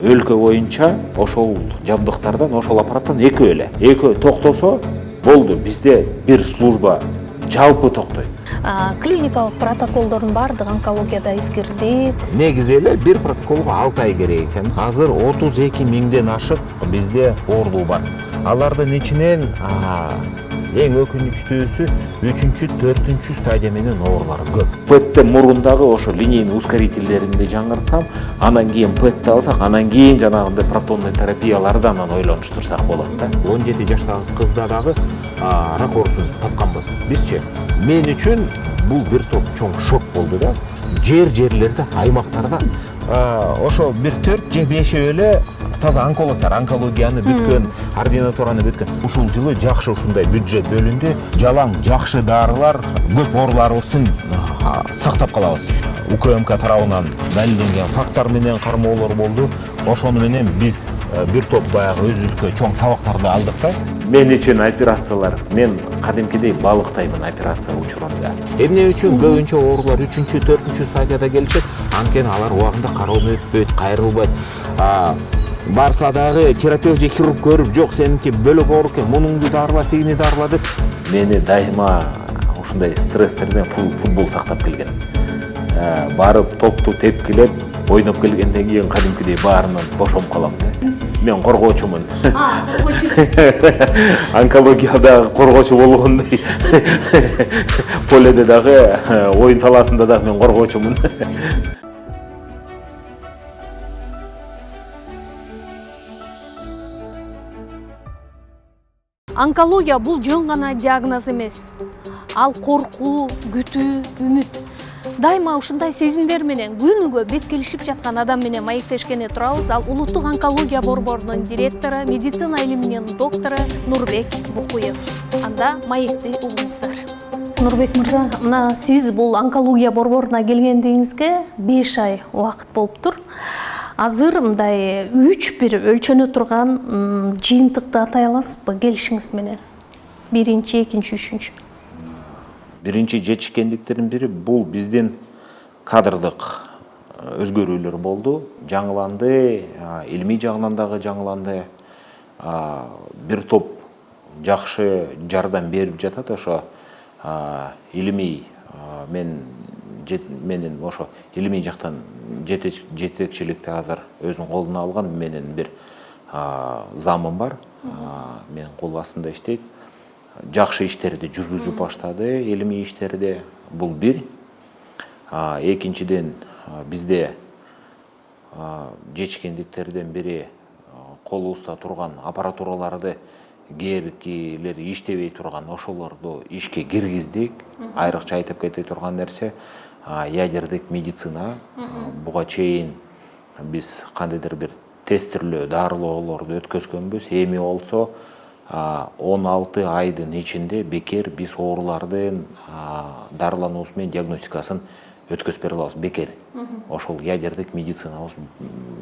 өлкө боюнча ошол жабдыктардан, ошол аппараттан экөө эле. Экөө токтосо болду. Бизде бир служба жалпы токтойт. Клиникалык протоколдордун баардыгы онкологияда эскертип. Негизи эле бир протоколго 6 ай керек экен. Азыр 32 миңден ашык бизде оорулуу бар. Алардын ичинен эң өкүнүчтүүсү 3-4 стадия менен оорулар көп. ПЭТ мурундагы ошо линейный ускорительдеринди жаңыртсам, анан кийин ПЭТ алсак, анан кийин жанагындай протонный терапияларды анан ойлонуштурсак болот да. 17 жаштагы кызда дагы рак оорусун тапканбыз. Бизчи мен үчүн бул бир топ чоң шок болду да. Жерлерде, аймактарда ошо бир 4-5 эле таза онкологияны бүткөн, ординатураны бүткөн. Ушул жылы жакшы ушундай бюджет бөлүндү. Жалаң жакшы дарылар, көп ооруларыбыздын сактап калабыз. УКМК тарабынан далилденген фактор менен кармоолор болду. Ошону менен биз бир топ баягы өзүбүзгө чоң сабактарды алдык да. Мен үчүн операциялар, мен кадимкидей балыктаймын операция учурунда. Эмне үчүн көбүнчө оорулар 3-4 стадияда келишет, анткени алар убагында кароонун өтпөйт, кайрылбайт. Барса дагы терапевт же хирург көрүп, жок сеники бөлөк оорук экен, мунуңду дарыла, тигини дарыла деп мени дайыма ушундай стресстерден футбол сактап келген. Барып топту тепкилеп, ойноп келгенден кийин кадимкидей баарынан бошоп калам да. Мен коргоочумун. Коргоочусуз. Онкологияда коргоочу болгондой. Поледе дагы, оюн талаасында дагы мен коргоочумун. Онкология бул жөн гана диагноз эмес. Ал коркуу, күтүү, үмүт. Дайыма ушундай сезимдер менен күнүгө бет келишип жаткан адам менен маектешкене турабыз. Ал улуттук онкология борборунун директору, медицина илиминин доктору Нурбек Букуев. Анда маекти угуңуздар. Нурбек мырза, мына сиз бул онкология борборуна келгендигиңизге 5 ай убакыт болуптур. Азыр мындай 3 бир өлчөнө турган жыйынтыкты атай аласызбы келишиңиз менен? Биринчи, экинчи, үчүнчү. Биринчи жетишкендиктердин бири бул биздин кадрдык өзгөрүүлөр болду. Жаңыланды, илимий жагынан дагы жаңыланды. Бир топ жакшы жардам берип жатат ошо илимий менен ошо илимий жактан жетекчиликти азыр өзүнүн колуна алган менен бир замым бар. Менин кол астымда иштейт. Жакшы иштерди жүргүзүп баштады, илимий иштерди. Бул бир. Экинчиден бизде жетишкендиктерден бири колубузда турган аппаратураларды кээркилери иштебей турган ошолорду ишке киргиздик. Айрыкча айтып кете турган нерсе ядердик медицина. Буга чейин биз кандайдыр бир тестирлөө, дарылоолорду өткөзгөнбүз. Эми болсо 16 айдын ичинде бекер биз оорулардын дарылануусу менен диагностикасын өткөзүп бере алабыз бекер. Ошол ядердик медицина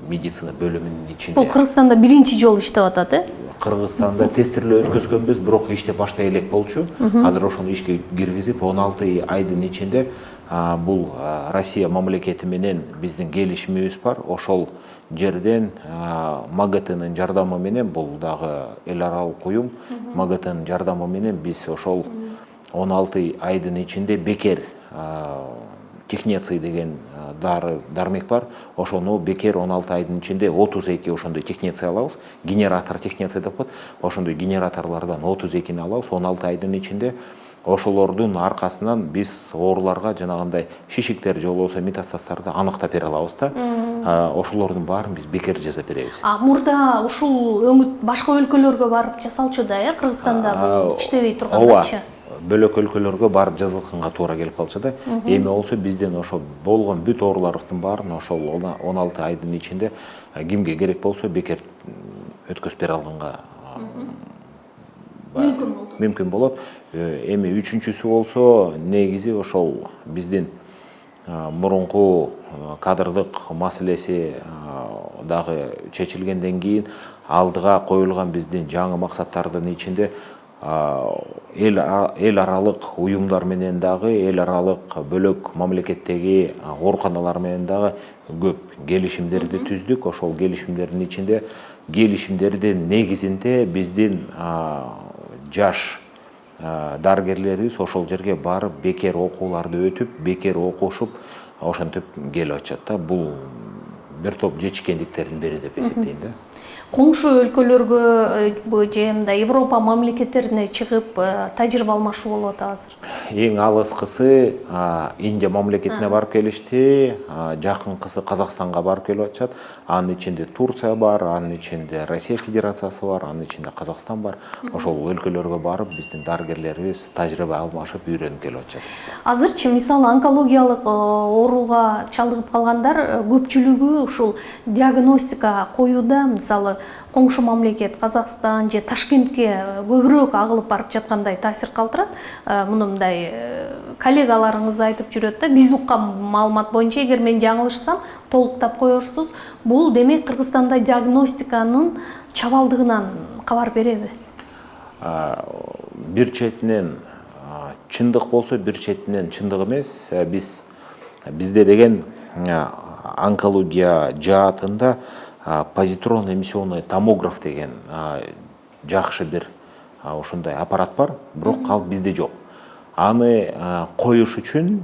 бөлүмүнүн ичинде. Бул Кыргызстанда биринчи жолу иштеп атат, э? Кыргызстанда тестирлөө өткөзгөнбүз, бирок иштеп баштай элек болчу. Азыр ошону ишке киргизип 16 айдын ичинде бул Россия мамлекети менен биздин келишимибиз бар. Ошол жерден МАГАТынын жардамы менен, бул дагы эл аралык уюм, МАГАТынын жардамы менен биз ошол 16 айдын ичинде бекер технеций деген дармек бар. Ошону бекер 16 айдын ичинде 32 ошондой технеций алабыз. Генератор технеций деп коет. Ошондой генераторлордон 32-ни алабыз 16 айдын ичинде. Ошолордун аркасынан биз ооруларга жанагындай шишиктер же болбосо метастаздарды аныктап бере алабыз да. Ошолордун баарын биз бекер жасап беребиз. Мурда ушул өңүт башка өлкөлөргө барып жасалчу да, э? Кыргызстанда бул иштебей тургандачы. Бөлөк өлкөлөргө барып жазылганга туура келип калчу да. Эми болсо бизден ошо болгон бүт ооруларыбыздын баарын ошол 16 айдын ичинде кимге керек болсо бекер өткөзүп бере алганга мүмкүн болот. Эми үчүнчүсү болсо негизи ошол биздин мурунку кадрдык маселеси дагы чечилгенден кийин алдыга коюлган биздин жаңы максаттардын ичинде эл аралык уюмдар менен дагы, эл аралык бөлөк мамлекеттеги ооруканалар менен дагы көп келишимдерди түздүк. Ошол келишимдердин ичинде келишимдердин негизинде биздин жаш дарыгерлерибиз ошол жерге барып бекер окууларды өтүп, бекер окушуп, ошентип келип атышат да. Бул бир топ жетишкендиктердин бири деп эсептейм да. Коңшу өлкөлөргө же мындай Европа мамлекеттерине чыгып тажрыйба алмашуу болуп атат азыр. Эң алыскысы Индия мамлекетине барып келишти, жакынкысы Казакстанга барып келип атышат. Анын ичинде Турция бар, анын ичинде Россия Федерациясы бар, анын ичинде Казакстан бар. Ошол өлкөлөргө барып биздин дарыгерлерибиз тажрыйба алмашып, үйрөнүп келип атышат. Азырчы мисалы онкологиялык ооруга чалдыгып калгандар көпчүлүгү ушул диагностика коюуда мисалы коңшу мамлекет Казакстан же Ташкентке көбүрөөк агылып барып жаткандай таасир калтырат. Мындай коллегаларыңыз айтып жүрөт да, биз уккан маалымат боюнча, эгер мен жаңылышсам, толуктап коерсуз, бул демек Кыргызстанда диагностиканын чабалдыгынан кабар береби? Бир четинен чындык болсо, бир четинен чындык эмес. Бизде деген онкология жаатында позитронно эмиссионный томограф деген жакшы бир ошондой аппарат бар, бирок ал бизде жок. Аны коюш үчүн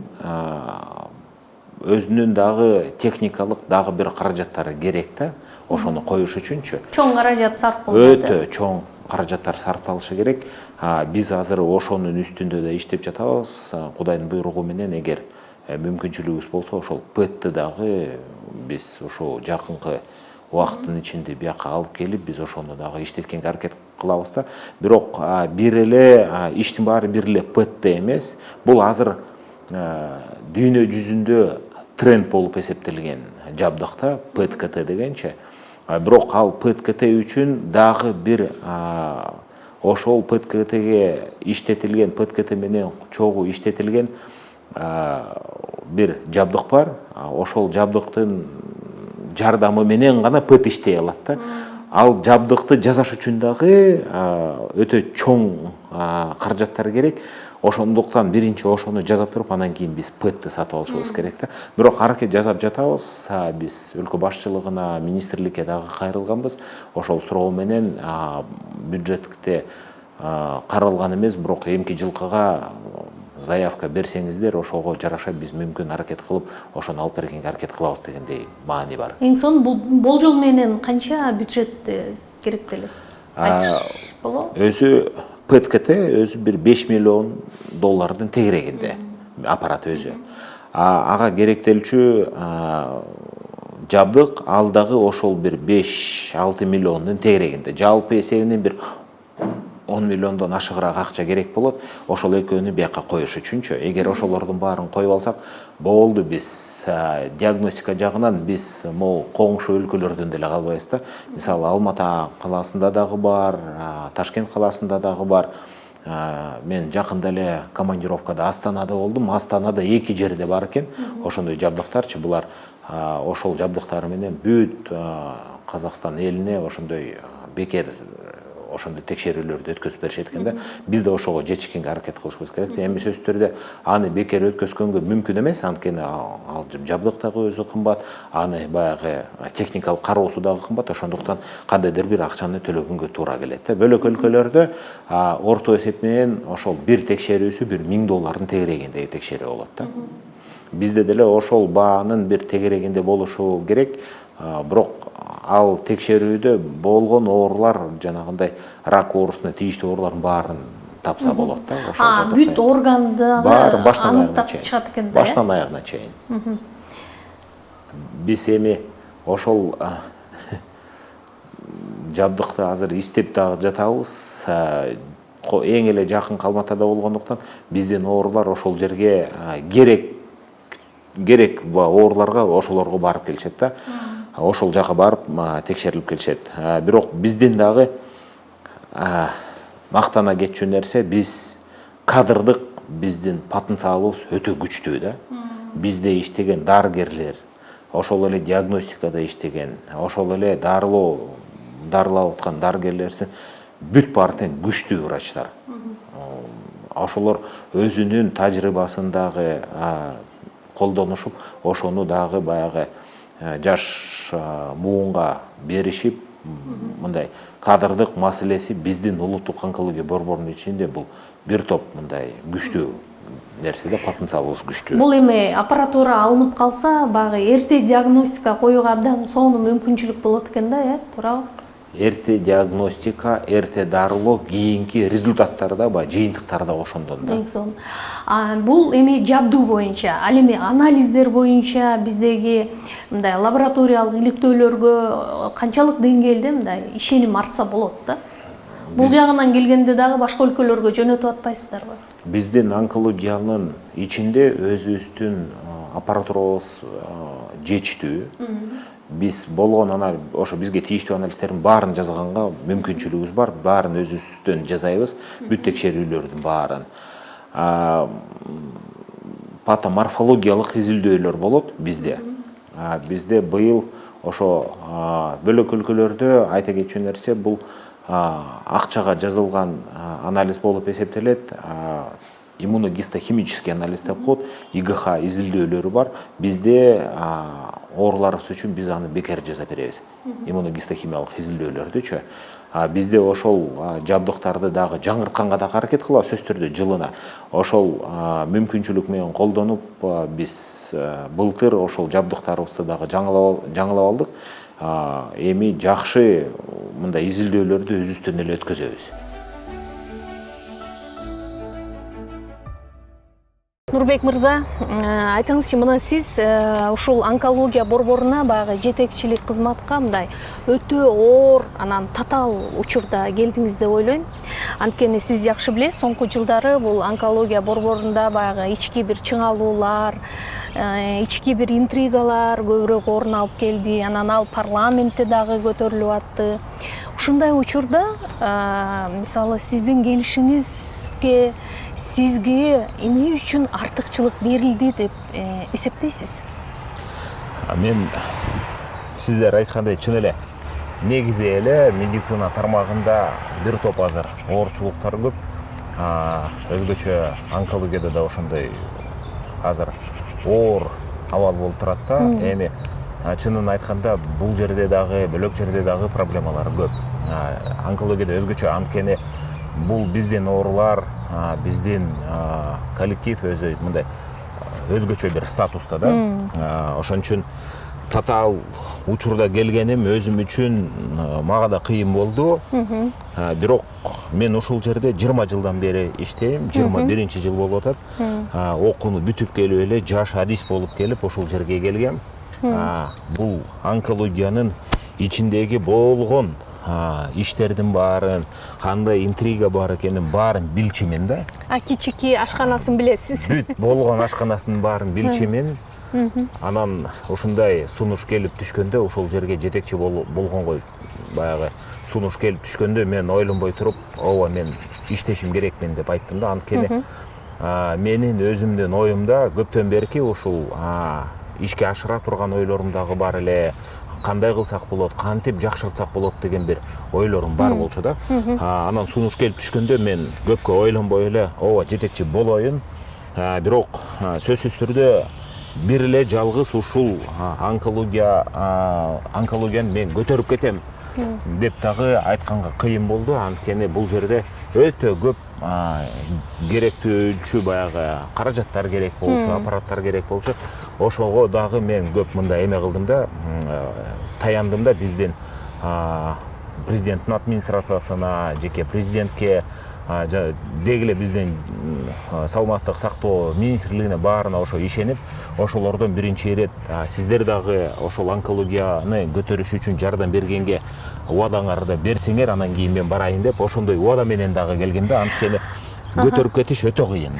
өзүнүн дагы техникалык дагы бир каражаттары керек да. Ошону коюш үчүнчү Чоң каражат сарп болот. Өтө чоң каражаттар сарпталышы керек. Биз азыр ошонун үстүндө да иштеп жатабыз. Кудайдын буйругу менен, эгер мүмкүнчүлүгүбүз болсо, ошол ПЭТ-ти дагы биз ошол жакынкы убакыттын ичинде бияка алып келип, биз ошону дагы иштеткенге аракет кылабыз да. Бирок бир эле иштин баары бир эле ПЭТ-те эмес. Бул азыр дүйнө жүзүндө тренд болуп эсептелген жабдык да, ПЭТ-КТ дегенчи. Бирок ал ПЭТ-КТ үчүн дагы бир ошол ПЭТ-КТге иштетилген, ПЭТ-КТ менен чогуу иштетилген бир жабдык бар. Ошол жабдыктын жардамы менен гана ПЭТ иштей алат да. Ал жабдыкты жасаш үчүн дагы өтө чоң каражаттар керек. Ошондуктан биринчи ошону жасап туруп, анан кийин биз ПЭТ-ти сатып алышыбыз керек да. Бирок аракет жасап жатабыз. Биз өлкө башчылыгына, министрликке дагы кайрылганбыз. Ошол суроо менен бюджетте каралган эмес, бирок эмки жылкыга заявка берсеңиздер, ошого жараша биз мүмкүн аракет кылып, ошону алып бергенге аракет кылабыз дегендей маани бар. Эң сонун болжол менен канча бюджет керектелет? Айтыш болобу? Өзү ПЭТ-КТ өзү бир $5 миллион тегерегинде аппарат өзү. Ага керектелчү жабдык ал дагы ошол бир 5-6 миллиондун тегерегинде. Жалпы эсебинен бир 10 миллиондон ашыгыраак акча керек болот. Ошол экөөнү бияка коюш үчүнчү. Эгер ошолордун баарын коюп алсак, болду, биз диагностика жагынан биз могу коңшу өлкөлөрдөн деле калбайбыз да. Мисалы, Алматы калаасында дагы бар, Ташкент калаасында дагы бар. Мен жакында эле командировкада Астанада болдум. Астанада 2 жерде бар экен. Ошондой жабдыктарчы, булар ошол жабдыктары менен бүт Казакстан элине ошондой бекер ошондой текшерүүлөрдү өткөзүп беришет экен да. Биз да ошого жетишкенге аракет кылышыбыз керек. Эми сөзсүз түрдө аны бекер өткөзгөнгө мүмкүн эмес, анткени ал жабдык дагы өзү кымбат, аны баягы техникалык кароосу дагы кымбат. Ошондуктан кандайдыр бир акчаны төлөгөнгө туура келет да. Бөлөк өлкөлөрдө орто эсеп менен ошол бир текшерүүсү $1 000 тегерегиндеги текшерүү болот да. Бизде деле ошол баанын бир тегерегинде болушу керек. Бирок ал текшерүүдө болгон оорулар, жанагындай рак оорусуна тийиштүү оорулардын баарын тапса болот да. Бүт органды аныктап чыгат экен да. Баштан аягына чейин. Биз эми ошол жабдыкты азыр издеп дагы жатабыз. Эң эле жакын Алматыда болгондуктан биздин оорулар ошол жерге керек ооруларга ошолорго барып келишет да. Ошол жака барып текшерилип келишет. Бирок биздин дагы мактана кетчү нерсе, биз кадрдык биздин потенциалыбыз өтө күчтүү да. Бизде иштеген дарыгерлер, ошол эле диагностикада иштеген, ошол эле дарылап аткан дарыгерлердин бүт баары тең күчтүү врачтар. ошолор өзүнүн тажрыйбасын дагы колдонушуп, ошону дагы баягы жаш буунга беришип, мындай кадрдык маселеси биздин улуттук онкология борборунун ичинде бул бир топ мындай күчтүү нерседе, потенциалыбыз күчтүү. Бул эми аппаратура алынып калса, баягы эрте диагностика коюуга абдан сонун мүмкүнчүлүк болот экен да, туурабы? Эрте диагностика, эрте дарылоо, кийинки результаттарда баягы жыйынтыктарда ошондон да. Бул эми жабдуу боюнча, ал эми анализдер боюнча биздеги мындай лабораториялык иликтөөлөргө канчалык деңгээлде мындай ишеним артса болот да? Бул жагынан келгенде дагы башка өлкөлөргө жөнөтүп атпайсыздарбы? Биздин онкологиянын ичинде өзүбүздүн аппаратурабыз жетиштүү. Биз болгон ошо бизге тийиштүү анализдердин баарын жазганга мүмкүнчүлүгүбүз бар, баарын өзүбүздөн жасайбыз, бүт текшерүүлөрдүн баарын. Патоморфологиялык изилдөөлөр болот бизде. Бизде быйыл ошо бөлөк өлкөлөрдө айта кетчү нерсе бул акчага жазылган анализ болуп эсептелет. Иммуногистохимический анализ деп коет, ИГХ изилдөөлөрү бар. Бизде ооруларыбыз үчүн биз аны бекер жасап беребиз. Иммуногистохимиялык изилдөөлөрдүчү. Бизде ошол жабдыктарды дагы жаңыртканга да аракет кылабыз сөзсүз түрдө жылына. Ошол мүмкүнчүлүк менен колдонуп биз былтыр ошол жабдыктарыбызды дагы жаңылап алдык. Эми жакшы мындай изилдөөлөрдү өзүбүздөн эле өткөзөбүз. Нурбек мырза, айтыңызчы, мына сиз ушул онкология борборуна баягы жетекчилик кызматка мындай өтө оор, анан татаал учурда келдиңиз деп ойлойм. Анткени сиз жакшы билесиз, соңку жылдары бул онкология борборунда баягы ички бир чыңалуулар, ички бир интригалар көбүрөөк орун алып келди. Анан ал парламентте дагы көтөрүлүп атты. Ушундай учурда, мисалы, сиздин келишиңизге сизге эмне үчүн артыкчылык берилди деп эсептейсиз? Мен сиздер айткандай чын эле негизи эле медицина тармагында бир топ азыр оорчулуктар көп. Өзгөчө онкологияда да ошондой азыр оор абал болуп турат да. Эми чынын айтканда бул жерде дагы, бөлөк жерде дагы проблемалар көп. Онкологияда өзгөчө, анткени бул биздин оорулар, биздин коллектив өзү мындай өзгөчө бир статуста да. Ошон үчүн татаал учурда келгеним өзүм үчүн мага да кыйын болду. Бирок мен ушул жерде 20 жылдан бери иштейм, 21 жыл болуп атат. Окууну бүтүп келип эле жаш адис болуп келип ушул жерге келгем. Бул онкологиянын ичиндеги болгон иштердин баарын, кандай интрига бар экенин баарын билчүмүн да. Кичики ашканасын билесиз. Бүт болгон ашканасын баарын билчүмүн. Анан ушундай сунуш келип түшкөндө, ушул жерге жетекчи болгонго баягы сунуш келип түшкөндө мен ойлонбой туруп, ооба мен иштешим керекмин деп айттым да. Анткени менин өзүмдүн оюмда көптөн берки ушул ишке ашыра турган ойлорум дагы бар эле. Кандай кылсак болот, кантип жакшыртсак болот деген бир ойлорум бар болчу да. Анан сунуш келип түшкөндө мен көпкө ойлонбой эле, ооба жетекчи болоюн. Бирок сөзсүз түрдө бир эле жалгыз ушул онкологияны мен көтөрүп кетем деп дагы айтканга кыйын болду. Анткени бул жерде өтө көп керектүүчү баягы каражаттар керек болчу, аппараттар керек болчу. Ошого дагы мен көп мындай эме кылдым да, таяндым да биздин президенттин администрациясына, жеке президентке, дегиле биздин саламаттык сактоо министрлигине баарына ошо ишенип, ошолордон биринчи ирет сиздер дагы ошол онкологияны көтөрүш үчүн жардам бергенге убадаңарды берсеңер, анан кийин мен барайын деп ошондой убада менен дагы келгем да. Анткени көтөрүп кетиш өтө кыйын.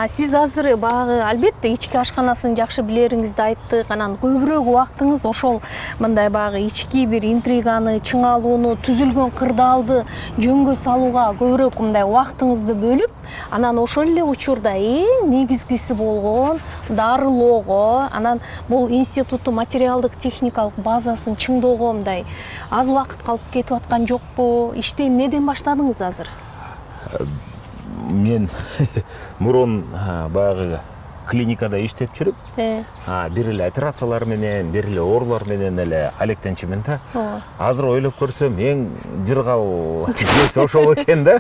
Сиз азыр багы албетте ички ашканасын жакшы билериңизди айттык. Анан көбүрөөк убактыңыз ошол мындай багы ички бир интриганы, чыңалууну, түзүлгөн кырдаалды жөнгө салууга көбүрөөк мындай убактыңызды бөлүп, анан ошол эле учурда эң негизгиси болгон дарылоого, анан бул институттун материалдык техникалык базасын чыңдоого мындай аз убакыт калып кетип аткан жокпу? Ишти эмнеден баштадыңыз азыр? мен мурун баягы клиникада иштеп жүрүп, бир эле операциялар менен, бир эле оорулар менен эле алектенчимин да. Азыр ойлоп көрсөм, эң жыргал нерсе ошол экен да.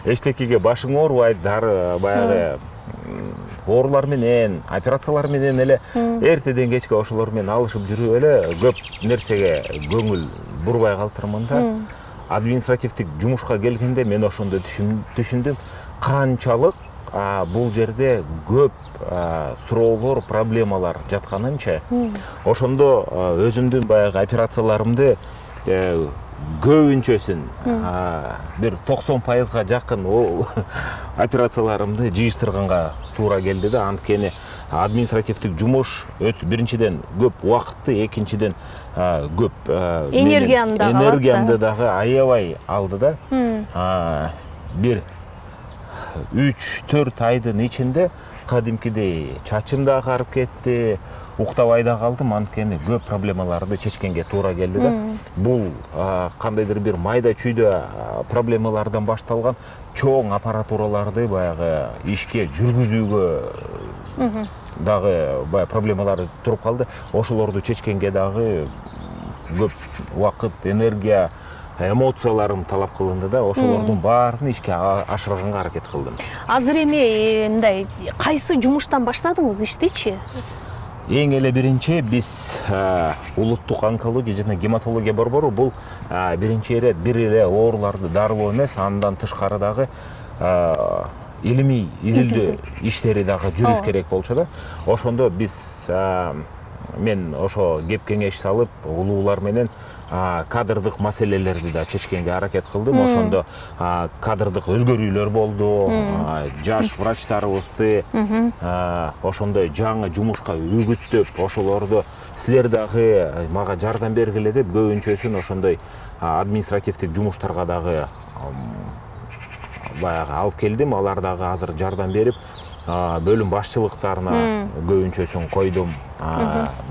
Эчтекеге башың оорубайт, дары баягы оорулар менен, операциялар менен эле эртеден кечке ошолор менен алышып жүрүп эле көп нерсеге көңүл бурбай калтырмын да. Административдик жумушка келгенде мен ошондо түшүндүм, канчалык бул жерде көп суроолор, проблемалар жатканынча. Ошондо өзүмдүн баягы операцияларымды көбүнчөсүн бир 90%га жакын операцияларымды жыйыштырганга туура келди да. Анткени административдик жумуш биринчиден көп убакытты, экинчиден көп энергиямды дагы аябай алды да. Бир 3-4 айдын ичинде кадимкидей чачым да агарып кетти, уктабай да калдым, анткени көп проблемаларды чечкенге туура келди да. Бул кандайдыр бир майда чүйдө проблемалардан башталган чоң аппаратураларды баягы ишке жүргүзүүгө дагы баягы проблемалар туруп калды. Ошолорду чечкенге дагы көп убакыт, энергия, эмоцияларым талап кылынды да. Ошолордун баарын ишке ашырганга аракет кылдым. Азыр эми мындай кайсы жумуштан баштадыңыз иштичи? Эң эле биринчи биз улуттук онкология жана гематология борбору бул биринчи ирет бир эле ооруларды дарылоо эмес, андан тышкары дагы илимий изилдөө иштери дагы жүрүш керек болчу да. Ошондо биз мен ошо кеп кеңеш салып, улуулар менен кадрдык маселелерди да чечкенге аракет кылдым. Ошондо кадрдык өзгөрүүлөр болду, жаш врачтарыбызды ошондой жаңы жумушка үгүттөп, ошолорду силер дагы мага жардам бергиле деп көбүнчөсүн ошондой административдик жумуштарга дагы баягы алып келдим. Алар дагы азыр жардам берип, бөлүм башчылыктарына көбүнчөсүн койдум.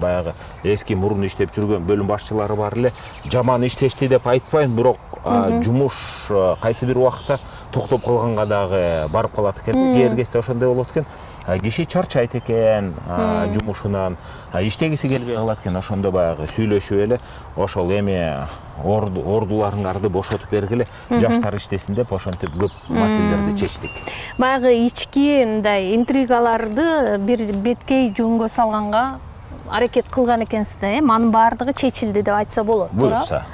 Баягы эски мурун иштеп жүргөн бөлүм башчылары бар эле. Жаман иштешти деп айтпайм, бирок жумуш кайсы бир убакта токтоп калганга дагы барып калат экен. Кээ бир кезде ошондой болот экен. Киши чарчайт экен жумушунан, иштегиси келбей калат экен. Ошондо баягы сүйлөшүп эле, ошол эми ордуларыңарды бошотуп бергиле, жаштар иштесин деп ошентип көп маселелерди чечтик. Баягы ички мындай интригаларды бир беткей жөнгө салганга аракет кылган экенсиз да, анын баардыгы чечилди деп айтса болот. Буюрса.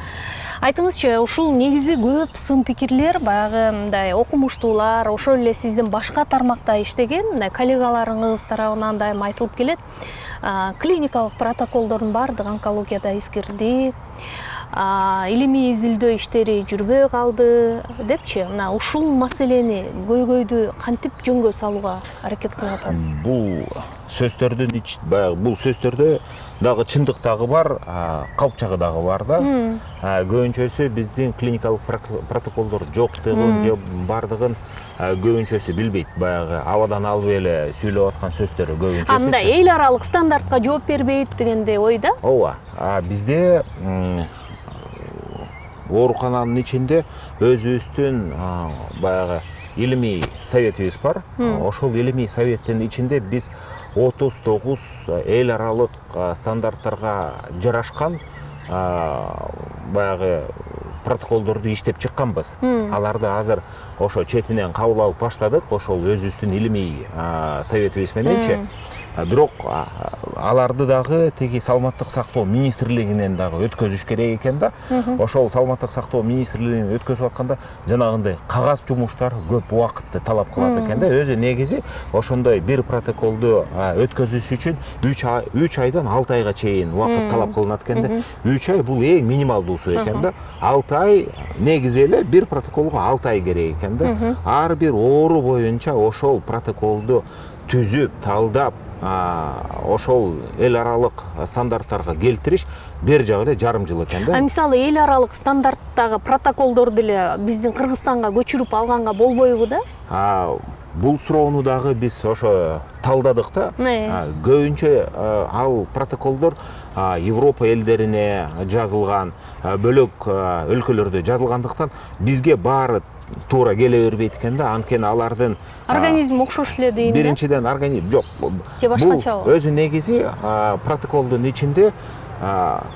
Айтыңызчы, ушул негизи көп сын пикирлер, баягы мындай окумуштуулар, ошол эле сиздин башка тармакта иштеген мындай коллегаларыңыз тарабынан дайым айтылып келет. Клиникалык протоколдордун баардыгы онкологияда эскирди, илимий изилдөө иштери жүрбөй калды депчи. Мына ушул маселени көйгөйдү кантип жөнгө салууга аракет кылып атасыз? Бул сөздөрдө дагы чындык дагы бар, калпчагы дагы бар да. Көбүнчөсү биздин клиникалык протоколдор жоктугун же бардыгын көбүнчөсү билбейт. Баягы абадан алып эле сүйлөп аткан сөздөрү көбүнчөсү. Мындай эл аралык стандартка жооп бербейт дегенде ойда? Ооба. Бизде оорукананын ичинде өзүбүздүн баягы илимий советибиз бар. Ошол илимий советтин ичинде биз 39 эл аралык стандарттарга жарашкан баягы протоколдорду иштеп чыкканбыз. Аларды азыр ошо четинен кабыл алып баштадык, ошол өзүбүздүн илимий советибиз мененчи. Бирок аларды дагы теги саламаттык сактоо министрлигинен дагы өткөзүш керек экен да. Ошол саламаттык сактоо министрлигинен өткөзүп атканда жанагындай кагаз жумуштар көп убакытты талап кылат экен да. Өзү негизи ошондой бир протоколду өткөзүш үчүн 3 айдан 6 айга чейин убакыт талап кылынат экен да. 3 ай бул эң минималдуусу экен да. 6 ай негизи эле бир протоколго 6 ай керек экен да. Ар бир оору боюнча ошол протоколду түзүп, талдап, ошол эл аралык стандарттарга келтириш бир жагы эле жарым жыл экен да. Мисалы эл аралык стандарттагы протоколдорду эле биздин Кыргызстанга көчүрүп алганга болбойбу да? Бул суроону дагы биз ошо талдадык да. Көбүнчө ал протоколдор Европа элдерине жазылган, бөлөк өлкөлөрдө жазылгандыктан бизге баары туура келе бербейт экен да, анткени алардын Организм окшош эле дейин да. биринчиден организм жок. Же башкачабы? Өзү негизи протоколдун ичинде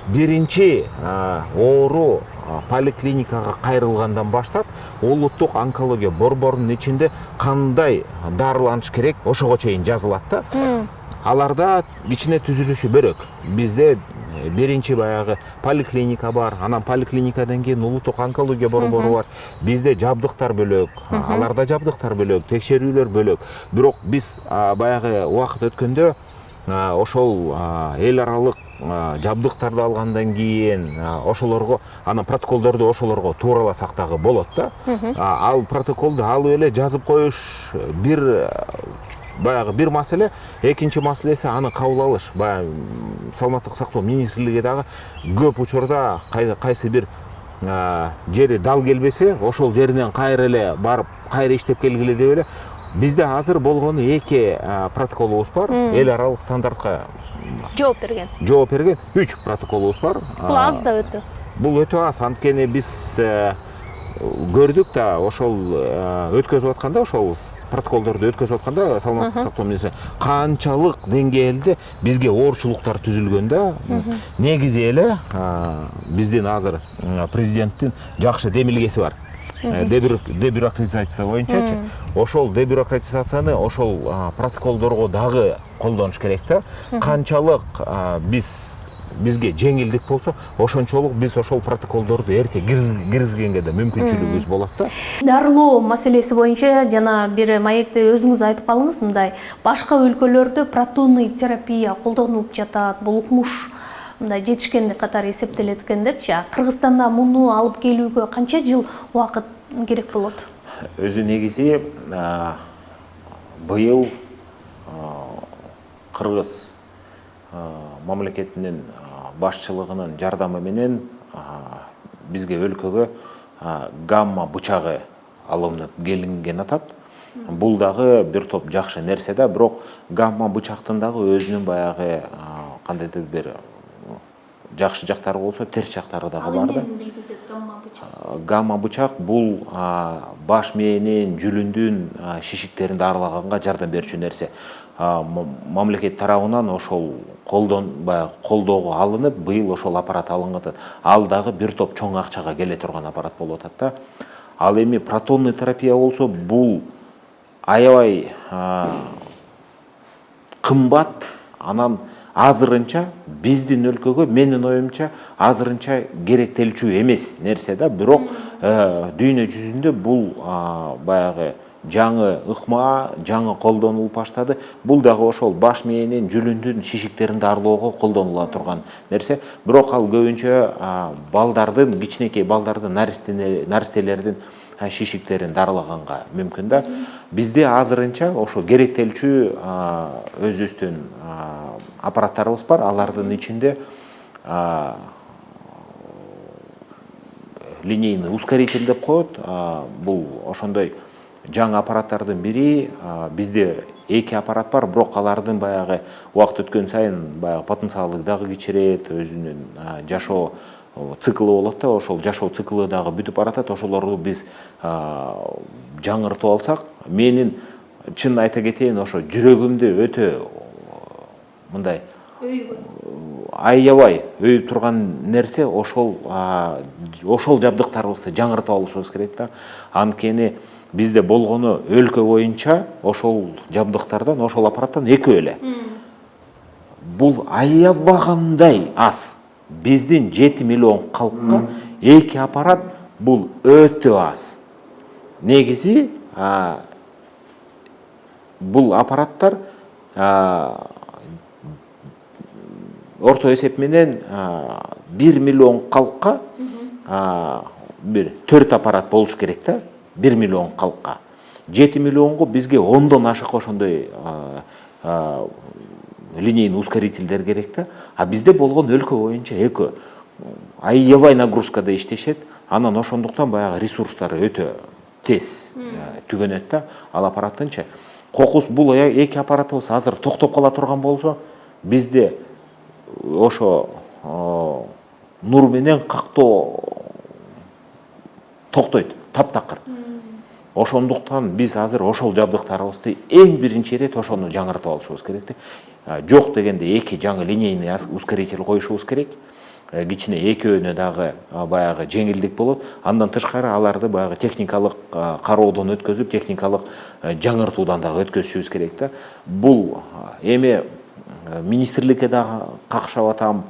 биринчи оору поликлиникага кайрылгандан баштап улуттук онкология борборунун ичинде кандай дарыланыш керек ошого чейин жазылат да. Аларда ичине түзүлүшү бөлөк. Бизде биринчи баягы поликлиника бар, анан поликлиникадан кийин улуттук онкология борбору бар. Бизде жабдыктар бөлөк, аларда жабдыктар бөлөк, текшерүүлөр бөлөк. Бирок биз баягы убакыт өткөндө ошол эл аралык жабдыктарды алгандан кийин ошолорго анан протоколдорду ошолорго туураласак дагы болот да. Ал протоколду алып эле жазып коюш баягы бир маселе, экинчи маселеси аны кабыл алыш. Баягы саламаттык сактоо министрлиги дагы көп учурда кайсы бир жери дал келбесе, ошол жеринен кайра эле барып, кайра иштеп келгиле деп эле. Бизде азыр болгону 2 протоколубуз бар, эл аралык стандартка жооп берген. 3 протоколубуз бар. Бул аз да өтө. Бул өтө аз, анткени биз көрдүк да, ошол өткөзүп атканда, ошол протоколдорду өткөзүп атканда саламаттык сактоо министри канчалык деңгээлде бизге оорчулуктар түзүлгөн да. Негизи эле биздин азыр президенттин жакшы демилгеси бар. Дебюрократизация боюнчачы. Ошол дебюрократизацияны ошол протоколдорго дагы колдонуш керек да. Канчалык бизге жеңилдик болсо, ошончолук биз ошол протоколдорду эрте киргизгенге да мүмкүнчүлүгүбүз болот да. Дарылоо маселеси боюнча жана бир маекте өзүңүз айтып калдыңыз, мындай башка өлкөлөрдө протонный терапия колдонулуп жатат. Бул укмуш мындай жетишкендик катары эсептелет экен депчи. Кыргызстанда муну алып келүүгө канча жыл убакыт керек болот? Өзү негизи быйыл Кыргыз мамлекетинин башчылыгынын жардамы менен бизге өлкөгө гамма бычагы алынып келинген атат. Бул дагы бир топ жакшы нерсе да, бирок гамма бычактын дагы өзүнүн баягы кандайдыр бир жакшы жактары болсо, терс жактары дагы бар да. Гамма бычак бул баш мээнин, жүлүндүн шишиктерин дарылаганга жардам берүүчү нерсе. Мамлекет тарабынан ошол колдоого алынып, быйыл ошол аппарат алынган. Ал дагы бир топ чоң акчага келе турган аппарат болуп атат да. Ал эми протонный терапия болсо, бул аябай кымбат, анан азырынча биздин өлкөгө, менин оюмча, азырынча керектелчү эмес нерсе да, бирок дүйнө жүзүндө бул баягы жаңы ыкма, жаңы колдонулуп баштады. Бул дагы ошол баш мээнин, жүлүндүн шишиктерин дарылоого колдонула турган нерсе. Бирок ал көбүнчө балдардын, кичинекей балдардын, наристелердин шишиктерин дарылаганга мүмкүн да. Бизде азырынча ошо керектелчү өзүбүздүн аппараттарыбыз бар. Алардын ичинде линейный ускоритель деп коет. Бул ошондой жаңы аппараттардын бири. Бизде 2 аппарат бар, бирок алардын баягы убакыт өткөн сайын баягы потенциалы дагы кичирет, өзүнүн жашоо циклы болот да, ошол жашоо циклы дагы бүтүп баратат. Ошолорду биз жаңыртып алсак, менин чын айта кетейин, ошо жүрөгүмдү өтө мындай аябай өйүп турган нерсе ошол жабдыктарыбызды жаңыртып алышыбыз керек да. Анткени бизде болгону өлкө боюнча ошол жабдыктардан, ошол аппараттан 2 эле. Бул аябагандай аз. Биздин 7 миллион калкка 2 аппарат бул өтө аз. Негизи бул аппараттар орто эсеп менен 1 миллион калкка бир 4 аппарат болуш керек да. 1 миллион калкка. 7 миллионго бизге 10дон ашык ошондой линейный ускорительдер керек да. А бизде болгон өлкө боюнча 2. Аябай нагрузкада иштешет. Анан ошондуктан баягы ресурстары өтө тез түгөнөт да. Ал аппараттынча кокус бул 2 аппаратыбыз азыр токтоп кала турган болсо, бизде ошо нур менен кактоо токтойт. таптакыр. Ошондуктан биз азыр ошол жабдыктарыбызды эң биринчи ирет ошону жаңыртып алышыбыз керек да. Жок дегенде эки жаңы линейный ускоритель коюшубуз керек. Кичине экөөнө дагы баягы жеңилдик болот. Андан тышкары аларды баягы техникалык кароодон өткөзүп, техникалык жаңыртуудан дагы өткөзүшүбүз керек да. Бул эми министрликке дагы какшап атам.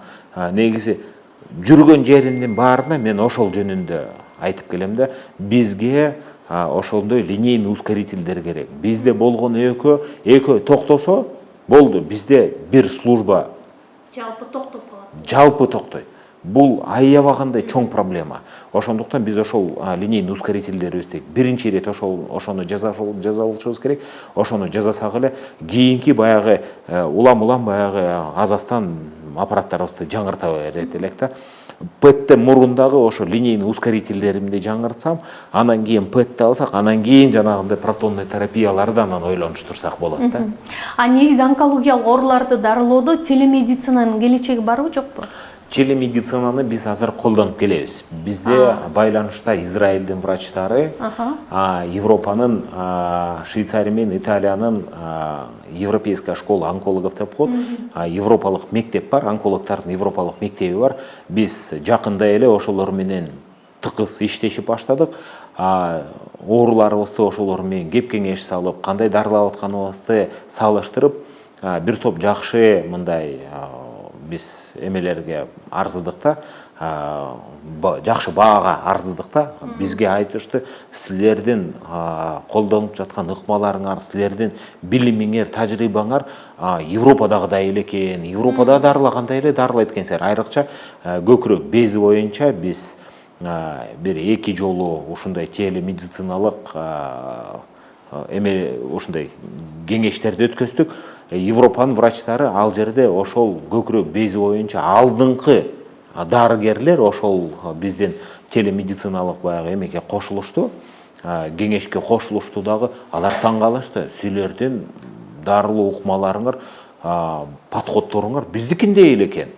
Негизи жүргөн жеримдин баарына мен ошол жөнүндө айтып келем да. Бизге ошондой линейный ускорительдер керек. Бизде болгон экөө токтосо болду. Бизде бир служба жалпы токтоп калат. Жалпы токтойт. Бул аябагандай чоң проблема. Ошондуктан биз ошол линейный ускорительдерибизди биринчи ирет ошону жасалышыбыз керек. Ошону жасасак эле кийинки баягы улам баягы азастан аппараттарыбызды жаңырта берет элек да. ПЭТ мурундагы ошо линейный ускорительдеримди жаңыртсам, анан кийин ПЭТ алсак, анан кийин жанагындай протонный терапияларды анан ойлонуштурсак болот да. Негизи онкологиялык ооруларды дарылоодо телемедицинанын келечеги барбы, жокпу? Телемедицинаны биз азыр колдонуп келебиз. Бизде байланышта Израилдин врачтары, Европанын, Швейцария менен Италиянын европейская школа онкологов деп коет. Европалык мектеп бар, онкологдордун европалык мектеби бар. Биз жакында эле ошолор менен тыкыз иштешип баштадык. Ооруларыбызды ошолор менен кеп-кеңеш салып, кандай дарылап атканыбызды салыштырып, бир топ жакшы мындай биз эмелерге арзыдык да, жакшы баага арзыдык да. Бизге айтышты, силердин колдонуп жаткан ыкмаларыңар, силердин билимиңер, тажрыйбаңар Европадагыдай эле экен, Европада дарылагандай эле дарылайт экенсиңер. Айрыкча көкүрөк бези боюнча биз бир эки жолу ушундай телемедициналык ушундай кеңештерди өткөздүк. Европанын врачтары ал жерде ошол көкүрөк бези боюнча алдыңкы дарыгерлер ошол биздин телемедициналык баягы эмеге кошулушту, кеңешке кошулушту дагы. Алар таң калышты. Силердин дарылуу укмаларыңар, подходторуңар биздикиндей эле экен.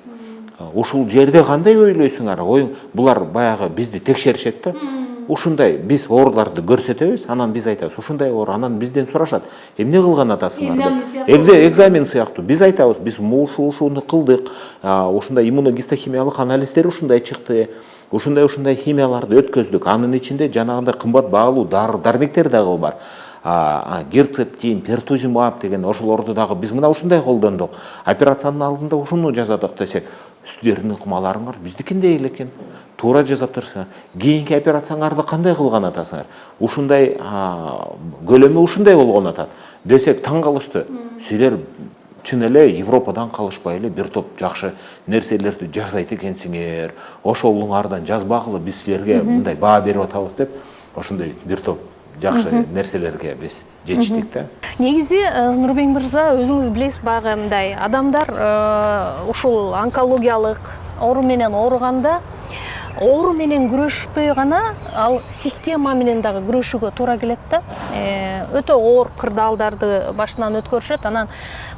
Ушул жерде кандай ойлойсуңар? Булар баягы бизди текшеришет да. Ушундай биз ооруларды көрсөтөбүз, анан биз айтабыз, ушундай оору, анан бизден сурашат. Эмне кылган атасыңар деп. Экзамен сыяктуу. Биз айтабыз, биз ушуну кылдык. Ушундай иммуногистохимиялык анализдер ушундай чыкты. Ушундай химияларды өткөздүк. Анын ичинде жанагындай кымбат баалуу дармектер дагы бар. Герцептин, пертузимаб деген ошолорду дагы биз мына ушундай колдондук. Операциянын алдында ушуну жасадык десек, силердин ыкмаларыңар биздикиндей эле экен. Туура жасап турсуңар. Кийинки операцияңарды кандай кылган атасыңар? Ушундай көлөмү ушундай болгон атат. Десек таң калышты. Силер чын эле Европадан калышпай эле бир топ жакшы нерселерди жасайт экенсиңер. Ошолуңардан жазбагыла биз силерге мындай баа берип атабыз деп, ошондой бир топ жакшы нерселерге биз жетиштик да. Негизи Нурбек мырза, өзүңүз билесиз, баягы мындай адамдар ушул онкологиялык оору менен ооруганда оору менен күрөшпөй гана, ал система менен дагы күрөшүүгө туура келет да. Өтө оор кырдаалдарды башынан өткөрүшөт. Анан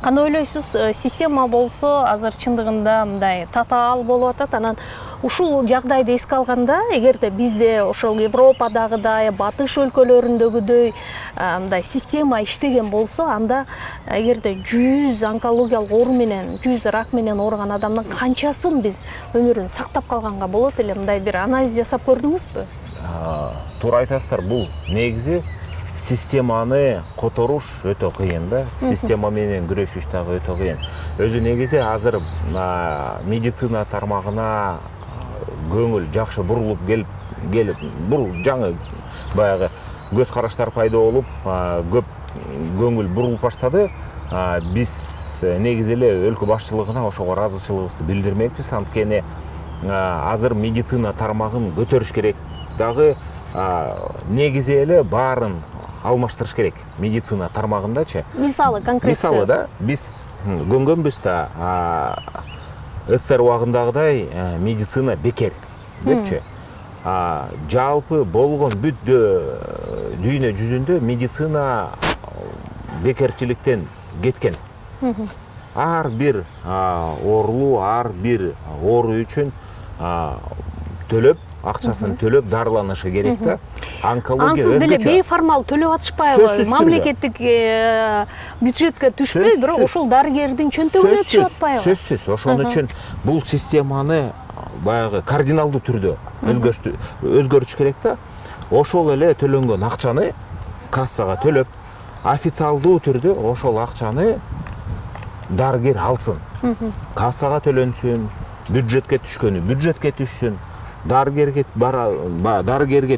кандай ойлойсуз, система болсо азыр чындыгында мындай татаал болуп атат. Анан ушул жагдайды эске алганда, эгерде бизде ошол Европадагыдай, батыш өлкөлөрүндөгүдөй мындай система иштеген болсо, анда эгерде 100 онкологиялык оору менен, 100 рак менен ооруган адамдын канчасын биз өмүрүн сактап калганга болот эле? Мындай бир анализ жасап көрдүңүзбү? Туура айтасыздар, бул негизи системаны которуш өтө кыйын да. Система менен күрөшүш дагы өтө кыйын. Өзү негизи азыр медицина тармагына көңүл жакшы бурулуп келип, бул жаңы баягы көз караштар пайда болуп, көп көңүл бурулуп баштады. Биз негизи эле өлкө башчылыгына ошого ыраазычылыгыбызды билдирмекпиз. Анткени азыр медицина тармагын көтөрүш керек дагы, негизи эле баарын алмаштырыш керек медицина тармагындачы. Мисалы конкреттүү. Мисалы да, биз көнгөнбүз да, СССР убагындагыдай медицина бекер депчи. Жалпы болгон бүт дүйнө жүзүндө медицина бекерчиликтен кеткен. Ар бир оорулуу, ар бир оору үчүн төлөп, акчасын төлөп дарыланышы керек да. Онкология ансыз деле өзгөчө. бейформал төлөп атышпайбы? Сөзсүз түрдө. Мамлекеттик бюджетке түшпөй, бирок ошол дарыгердин чөнтөгүнө түшүп атпайбы? Сөзсүз. Ошон үчүн бул системаны баягы кардиналдуу түрдө өзгөртүш керек да. Ошол эле төлөнгөн акчаны кассага төлөп, официалдуу түрдө ошол акчаны дарыгер алсын. Кассага төлөнсүн, бюджетке түшкөнү бюджетке түшсүн, дарыгерге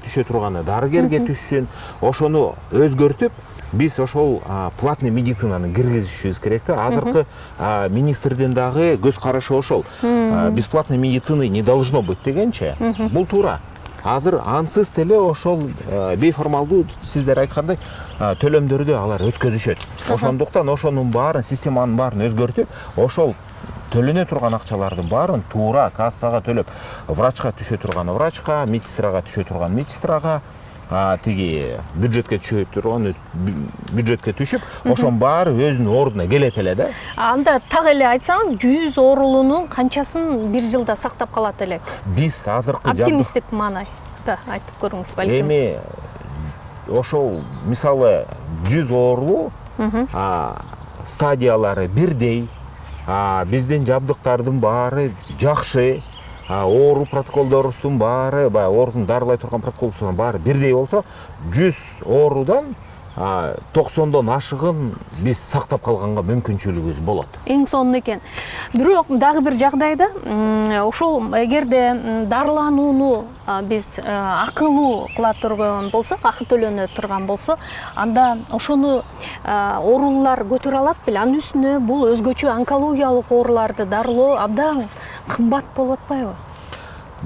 түшө турганы дарыгерге түшсүн. Ошону өзгөртүп, биз ошол платный медицинаны киргизишибиз керек да. Азыркы министрдин дагы көз карашы ошол. Бесплатной медицины не должно быть дегенче. Бул туура. Азыр ансыз деле ошол бейформалдуу сиздер айткандай төлөмдөрдү алар өткөзүшөт. Ошондуктан ошонун баарын, системанын баарын өзгөртүп, ошол төлөнө турган акчалардын баарын туура кассага төлөп, врачка түшө турганы врачка, медсестрага түшө турган медсестрага, тиги бюджетке түшө турган бюджетке түшүп, ошонун баары өзүнүн ордуна келет эле да. Анда так эле айтсаңыз, 100 оорулуунун канчасын бир жылда сактап калат элек? Биз азыркы Оптимисттик маанайда айтып көрүңүз балким. Эми ошол мисалы 100 оорулуу стадиялары бирдей, биздин жабдыктардын баары жакшы, оору протоколдорубуздун баары, оорудун дарылай турган протоколубуздун баары бирдей болсо, 100 оорудан 90дон ашыгын биз сактап калганга мүмкүнчүлүгүбүз болот. Эң сонун экен. Бирок дагы бир жагдайда ошол эгерде дарыланууну биз акылуу кыла турган болсок, акы төлөнө турган болсо, анда ошону оорулар көтөрө алат беле? Анын үстүнө бул өзгөчө онкологиялык ооруларды дарылоо абдан кымбат болуп атпайбы?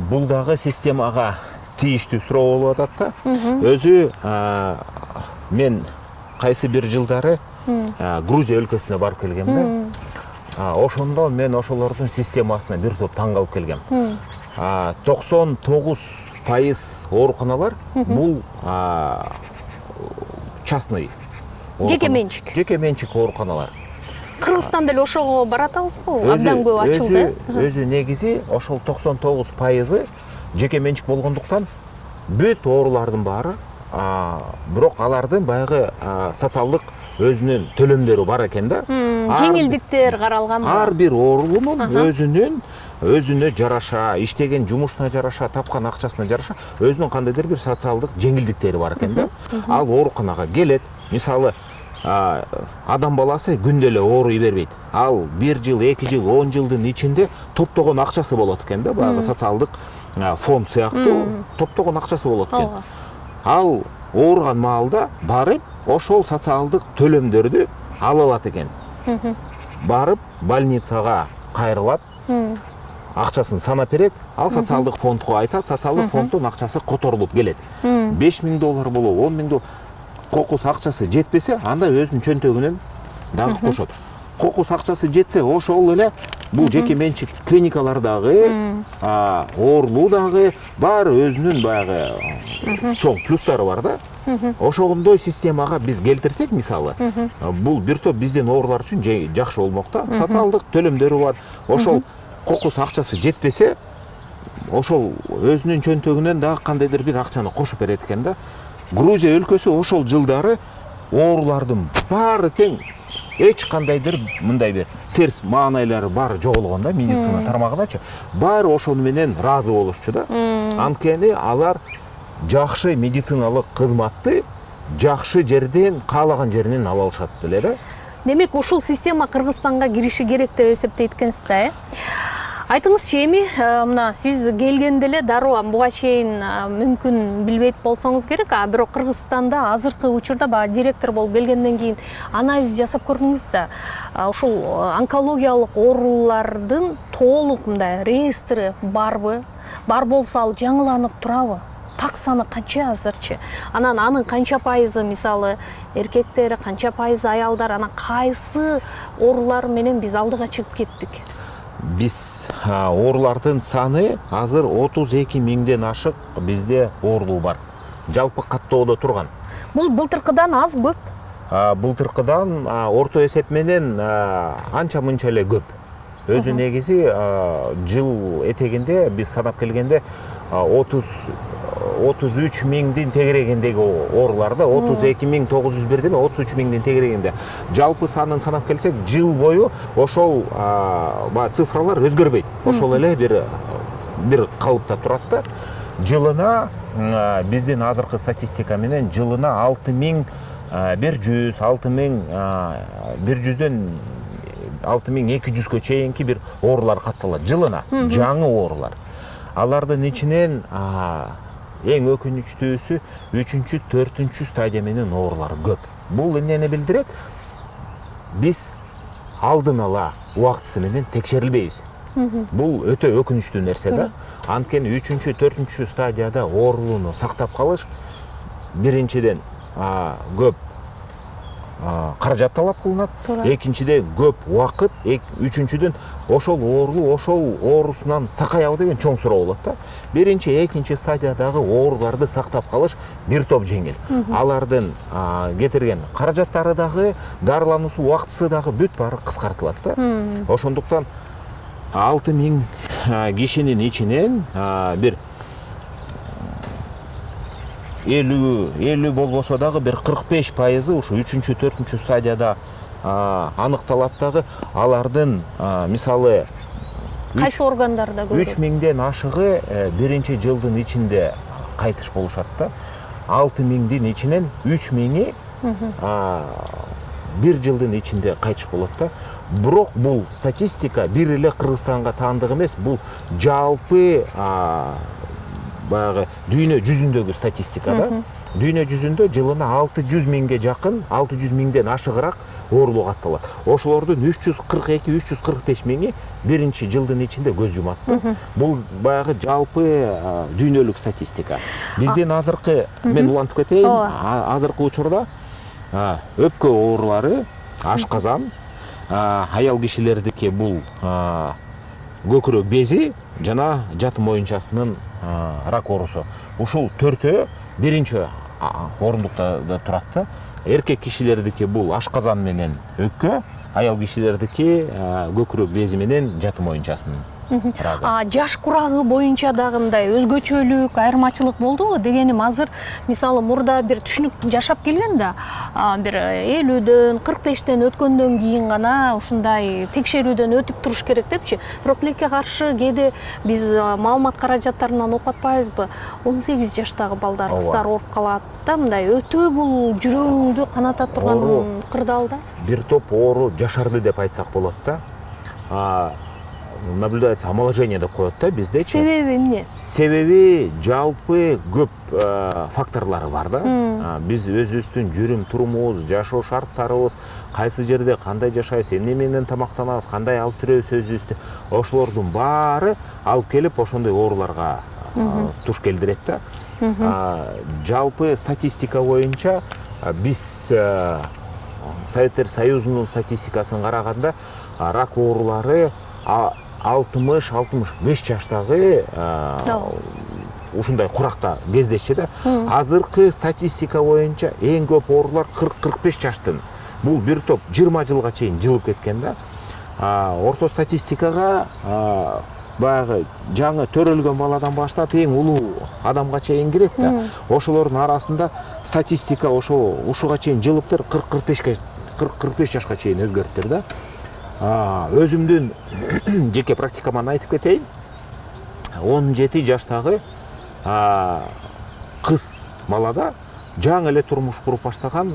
Бул дагы системага тийиштүү суроо болуп атат да. Өзү мен кайсы бир жылдары Грузия өлкөсүнө барып келгем да. Ошондо мен ошолордун системасына бир топ таң калып келгем. 99% ооруканалар бул частный, жеке менчик ооруканалар. Кыргызстан деле ошого баратабызго, абдан көп ачылды. Өзү негизи ошол 99% жеке менчик болгондуктан бүт оорулардын баары, бирок алардын баягы социалдык өзүнүн төлөмдөрү бар экен да. Жеңилдиктер каралган. Ар бир оорулуунун өзүнө жараша, иштеген жумушуна жараша, тапкан акчасына жараша өзүнүн кандайдыр бир социалдык жеңилдиктери бар экен да. Ал ооруканага келет, мисалы адам баласы күндө эле ооруй бербейт. Ал 1 жыл, 2 жыл, 10 жылдын ичинде топтогон акчасы болот экен да, баягы социалдык фонд сыяктуу топтогон акчасы болот экен. Ал ооруган маалда барып, ошол социалдык төлөмдөрдү ала алат экен. Барып, больницага кайрылат, акчасын санап берет, ал социалдык фондко айтат, социалдык фонддун акчасы которулуп келет. $5000 болобу, $10,000 кокус акчасы жетпесе, анда өзүнүн чөнтөгүнөн дагы кошот. Кокус акчасы жетсе, ошол эле бул жеке менчик клиникалардагы, оорулуу дагы бар өзүнүн баягы чоң плюстары бар да. Ошондой системага биз келтирсек, мисалы, бул бир топ биздин оорулар үчүн жакшы болмок да. Социалдык төлөмдөрү бар. Ошол кокус акчасы жетпесе, ошол өзүнүн чөнтөгүнөн дагы кандайдыр бир акчаны кошуп берет экен да. Грузия өлкөсү ошол жылдары оорулардын баары тең, эч кандайдыр мындай бир терс маанайлары баары жоголгон да, медицина тармагыначы. Баары ошону менен ыраазы болушчу да. Анткени алар жакшы медициналык кызматты жакшы жерден, каалаган жеринен ала алышат эле да. Демек, ушул система Кыргызстанга кириши керек деп эсептейт экенсиз да, Айтыңызчы, эми мына сиз келгенде эле дароо буга чейин мүмкүн билбейт болсоңуз керек, бирок Кыргызстанда азыркы учурда директор болуп келгенден кийин анализ жасап көрдүңүз да. Ушул онкологиялык оорулардын толук мындай реестри барбы? Бар болсо ал жаңыланып турабы? Так саны канча азырчы? Анын канча пайызы мисалы эркектер, канча пайызы аялдар, анан кайсы оорулар менен биз алдыга чыгып кеттик? Биз оорулардын саны азыр 32.000ден ашык бизде оорулуу бар. Жалпы каттоодо турган. Бул былтыркыдан аз көп? Былтыркыдан орто эсеп менен анча-мынча эле көп. Өзү негизи жыл этегинде биз санап келгенде 33 миңдин тегерегиндеги ооруларда 32.901 деме 33 миңдин тегерегинде. Жалпы санын санап келсек, жыл бою ошол цифралар өзгөрбөйт. Ошол эле бир калыпта турат да. Жылына биздин азыркы статистика менен жылына 6100, 6100дөн 6200гө чейинки бир оорулар катталат жылына, жаңы оорулар. Алардын ичинен эң өкүнүчтүүсү 3-4 стадия менен оорулар көп. Бул эмнени билдирет? Биз алдын ала убактысы менен текшерилбейбиз. Бул өтө өкүнүчтүү нерсе да. Анткени 3-4 стадияда оорулууну сактап калыш биринчиден көп каражат талап кылынат, экинчиден көп убакыт, үчүнчүдөн ошол оорусунан сакаябы деген чоң суроо болот да. Биринчи, экинчи стадиядагы ооруларды сактап калыш бир топ жеңил. Алардын кетирген каражаттары дагы, дарылануусу убактысы дагы бүт баары кыскартылат да. Ошондуктан 6000 кишинин ичинен бир 50 болбосо дагы бир 45% ушу 3-4 стадияда аныкталат дагы. Алардын мисалы кайсы органдарда көп? 3000ден ашыгы биринчи жылдын ичинде кайтыш болушат да. 6000дин ичинен 3000и бир жылдын ичинде кайтыш болот да. Бирок бул статистика бир эле Кыргызстанга таандык эмес, бул жалпы баягы дүйнө жүзүндөгү статистика да. Дүйнө жүзүндө жылына 600 миңге жакын, 600 миңден ашыгыраак оорулуу катталат. Ошолордун 342-345 миңи биринчи жылдын ичинде көз жумат да. Бул баягы жалпы дүйнөлүк статистика. Биздин азыркы, мен улантып кетейин, азыркы учурда өпкө оорулары, ашказан, аял кишилердики бул көкүрөк бези жана жаты моюнчасынын рак оорусу. Ушул төртөө биринчи орундукта турат да. Эркек кишилердики бул ашказан менен өпкө, аял кишилердики көкүрөк бези менен жаты моюнчасынын рагы. Жаш курагы боюнча дагы мындай өзгөчөлүк, айырмачылык болдубу? Дегеним, азыр мисалы мурда бир түшүнүк жашап келген да, бир 50дөн, 45тен өткөндөн кийин гана ушундай текшерүүдөн өтүп туруш керек депчи. Бирок тилекке каршы кээде биз маалымат каражаттарынан окуп атпайбызбы? 18 жаштагы балдар, кыздар ооруп калат да, мындай өтө бул жүрөгүңдү каната турган кырдаал да. Бир топ оору жашарды деп айтсак болот да. Наблюдается омоложение деп коет да биздечи. Себеби эмне? Себеби жалпы көп факторлору бар да. Биз өзүбүздүн жүрүм турумубуз, жашоо шарттарыбыз, кайсы жерде кандай жашайбыз, эмне менен тамактанабыз, кандай алып жүрөбүз өзүбүздү, ошолордун баары алып келип ошондой ооруларга туш келтирет да. Жалпы статистика боюнча биз Советтер Союзунун статистикасын караганда рак оорулары 60-65 жаштагы ушундай куракта кездешчү да. Азыркы статистика боюнча эң көп оорулар 40-45 жаштын. Бул бир топ 20 жылга чейин жылып кеткен да. Орто статистикага баягы жаңы төрөлгөн баладан баштап эң улуу адамга чейин кирет да. Ошолордун арасында статистика ушуга чейин жылыптыр 40-45 жашка чейин өзгөрттүр да. Өзүмдүн жеке практикаман айтып кетейин. 17 жаштагы кыз балада жаңы эле турмуш куруп баштаган,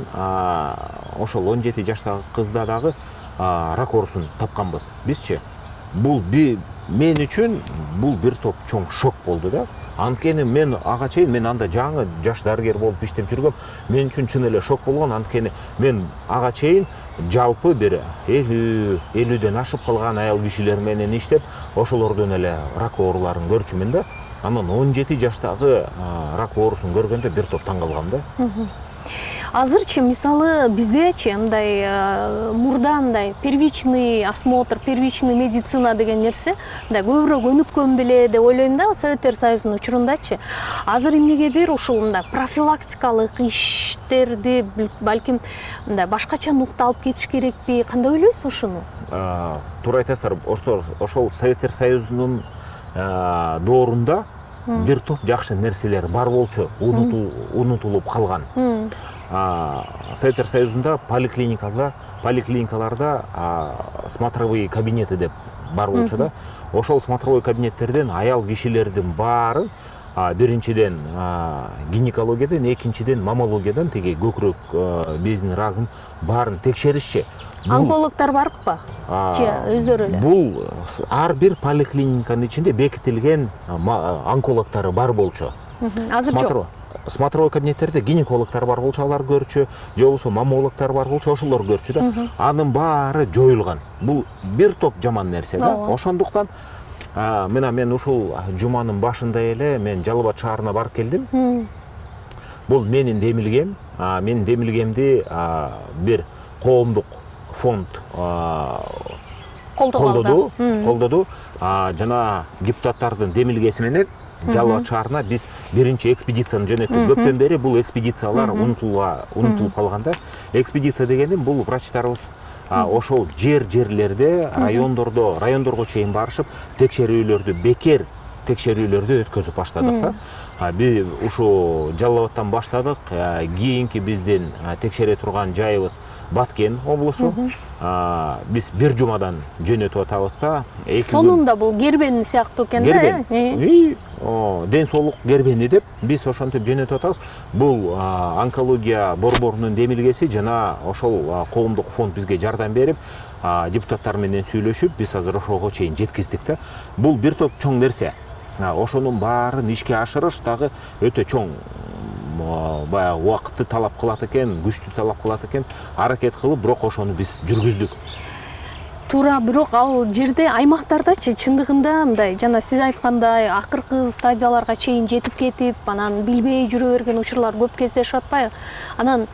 ошол 17 жаштагы кызда дагы рак оорусун тапканбыз бизчи. Бул мен үчүн бул бир топ чоң шок болду да. Анткени мен ага чейин, мен анда жаңы жаш дарыгер болуп иштеп жүргөм. Мен үчүн чын эле шок болгон, анткени мен ага чейин жалпы бир 50ден ашып калган аял кишилер менен иштеп, ошолордон эле рак ооруларын көрчүмүн да. Анан 17 жаштагы рак оорусун көргөндө бир топ таң калгам да. Азырчы мисалы биздечи мындай мурда мындай первичный осмотр, первичный медицина деген нерсе мындай көбүрөөк өнүккөн беле деп ойлойм да, Советтер Союзунун учурундачы. Азыр эмнегедир ушул мындай профилактикалык иштерди балким мындай башкача нукта алып кетиш керекпи? Кандай ойлойсуз ушуну? Туура айтасыздар. Ошол Советтер Союзунун доорунда бир топ жакшы нерселер бар болчу, унутулуп калган. Советтер Союзунда поликлиникаларда смотровые кабинеты деп бар болчу да. Ошол смотровой кабинеттерден аял кишилердин баары биринчиден гинекологиядан, экинчиден маммологиядан теге көкүрөк безинин рагын баарын текшеришчи. Онкологдор барбы? Же өздөрү эле? Бул ар бир поликлиниканын ичинде бекитилген онкологдору бар болчу. Азыр жок. Смотровой кабинеттерде гинекологдор бар болчу, алар көрчү, же болбосо маммологдор бар болчу, ошолор көрчү да. Анын баары жоюлган. Бул бир топ жаман нерсе да. Ошондуктан мен ушул жуманын башында эле мен Жалал Абад шаарына барып келдим. Бул менин демилгем. Менин демилгемди бир коомдук фонд колдоду. Жана депутаттардын демилгеси менен Жалал Абад шаарына биз биринчи экспедицияны жөнөттүк. Көптөн бери бул экспедициялар унутулуп калганда. Экспедиция дегеним бул врачтарыбыз ошол жерлерде, райондорго чейин барышып, бекер текшерүүлөрдү өткөзүп баштадык да. Биз ушу Жалал Абадтан баштадык. Кийинки биздин текшере турган жайыбыз Баткен облусу. Биз бир жумадан жөнөтүп атабыз да. Сонунда бул гербен сыяктуу экен да. Ден соолук гербени деп биз ошентип жөнөтүп атабыз. Бул онкология борборунун демилгеси жана ошол коомдук фонд бизге жардам берип, депутаттар менен сүйлөшүп, биз азыр ошого чейин жеткиздик да. Бул бир топ чоң нерсе. Ошонун баарын ишке ашырыш дагы өтө чоң баягы убакытты талап кылат экен, күчтү талап кылат экен. Аракет кылып, бирок ошону биз жүргүздүк. Туура, бирок ал жерде аймактардачы чындыгында мындай жана сиз айткандай акыркы стадияларга чейин жетип кетип, анан билбей жүрө берген учурлар көп кездешип атпайбы? Анан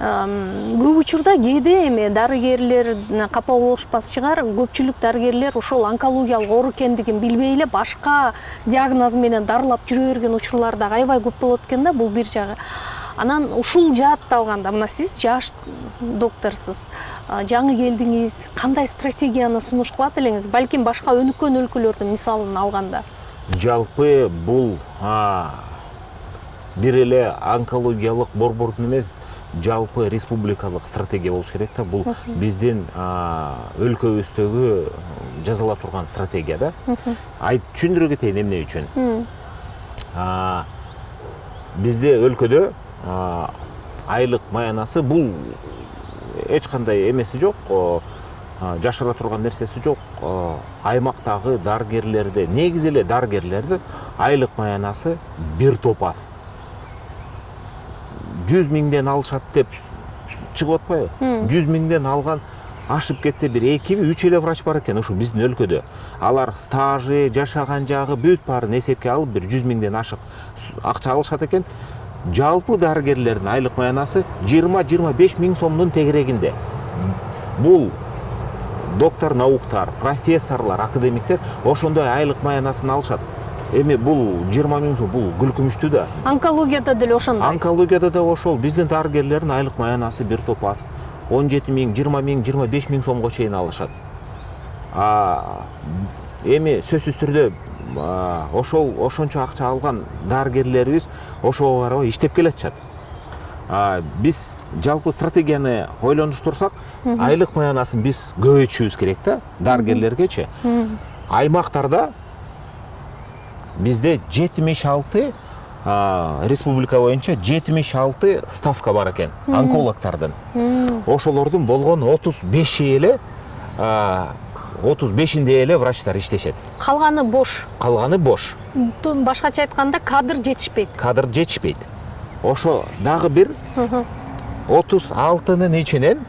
көп учурда кээде эми дарыгерлер капа болушпас чыгар, көпчүлүк дарыгерлер ошол онкологиялык оору экендигин билбей эле башка диагноз менен дарылап жүрө берген учурлар да аябай көп болот экен да, бул бир жагы. Анан ушул жаатта алганда, мына сиз жаш докторсуз, жаңы келдиңиз, кандай стратегияны сунуш кылат элеңиз? Балким башка өнүккөн өлкөлөрдүн мисалын алганда. Жалпы бул бир эле онкологиялык борбордун эмес, жалпы республикалык стратегия болуш керек да. Бул биздин өлкөбүздөгү жазыла турган стратегия да. Түшүндүрө кетейин эмне үчүн. Бизде өлкөдө айлык маянасы бул эч кандай эмеси жок, жашыра турган нерсеси жок. Аймактагы дарыгерлерде, негизи эле дарыгерлерде айлык маянасы бир топ аз. 100 миңден алышат деп чыгып атпайбы? 100 миңден алган ашып кетсе бир 2-3 эле врач бар экен ушу биздин өлкөдө. Алар стажы, жашаган жагы бүт баарын эсепке алып бир 100 миңден ашык акча алышат экен. Жалпы дарыгерлердин айлык маянасы 20-25 миң сомдун тегерегинде. Бул доктор науктар, профессорлар, академиктер ошондой айлык маянасын алышат. Эми бул 20 миң сом бул күлкүмүштүү да. Онкологияда деле ошондой. Онкологияда да ошол. Биздин дарыгерлердин айлык маянасы бир топ аз. 17 миң, 20 миң, 25 миң сомго чейин алышат. Эми сөзсүз түрдө ошончо акча алган дарыгерлерибиз ошого карабай иштеп келатышат. Биз жалпы стратегияны ойлонуштурсак, айлык маянасын биз көбөйтүшүбүз керек да, дарыгерлергечи. Аймактарда бизде 76 республика боюнча 76 ставка бар экен онкологдордун. Ошолордун болгон 35 эле 35-inde эле врачтар иштешет. Калганы бош. Калганы бош. Башкача айтканда кадр жетишпейт. Кадр жетишпейт. Ошо дагы бир 36-нын ичинен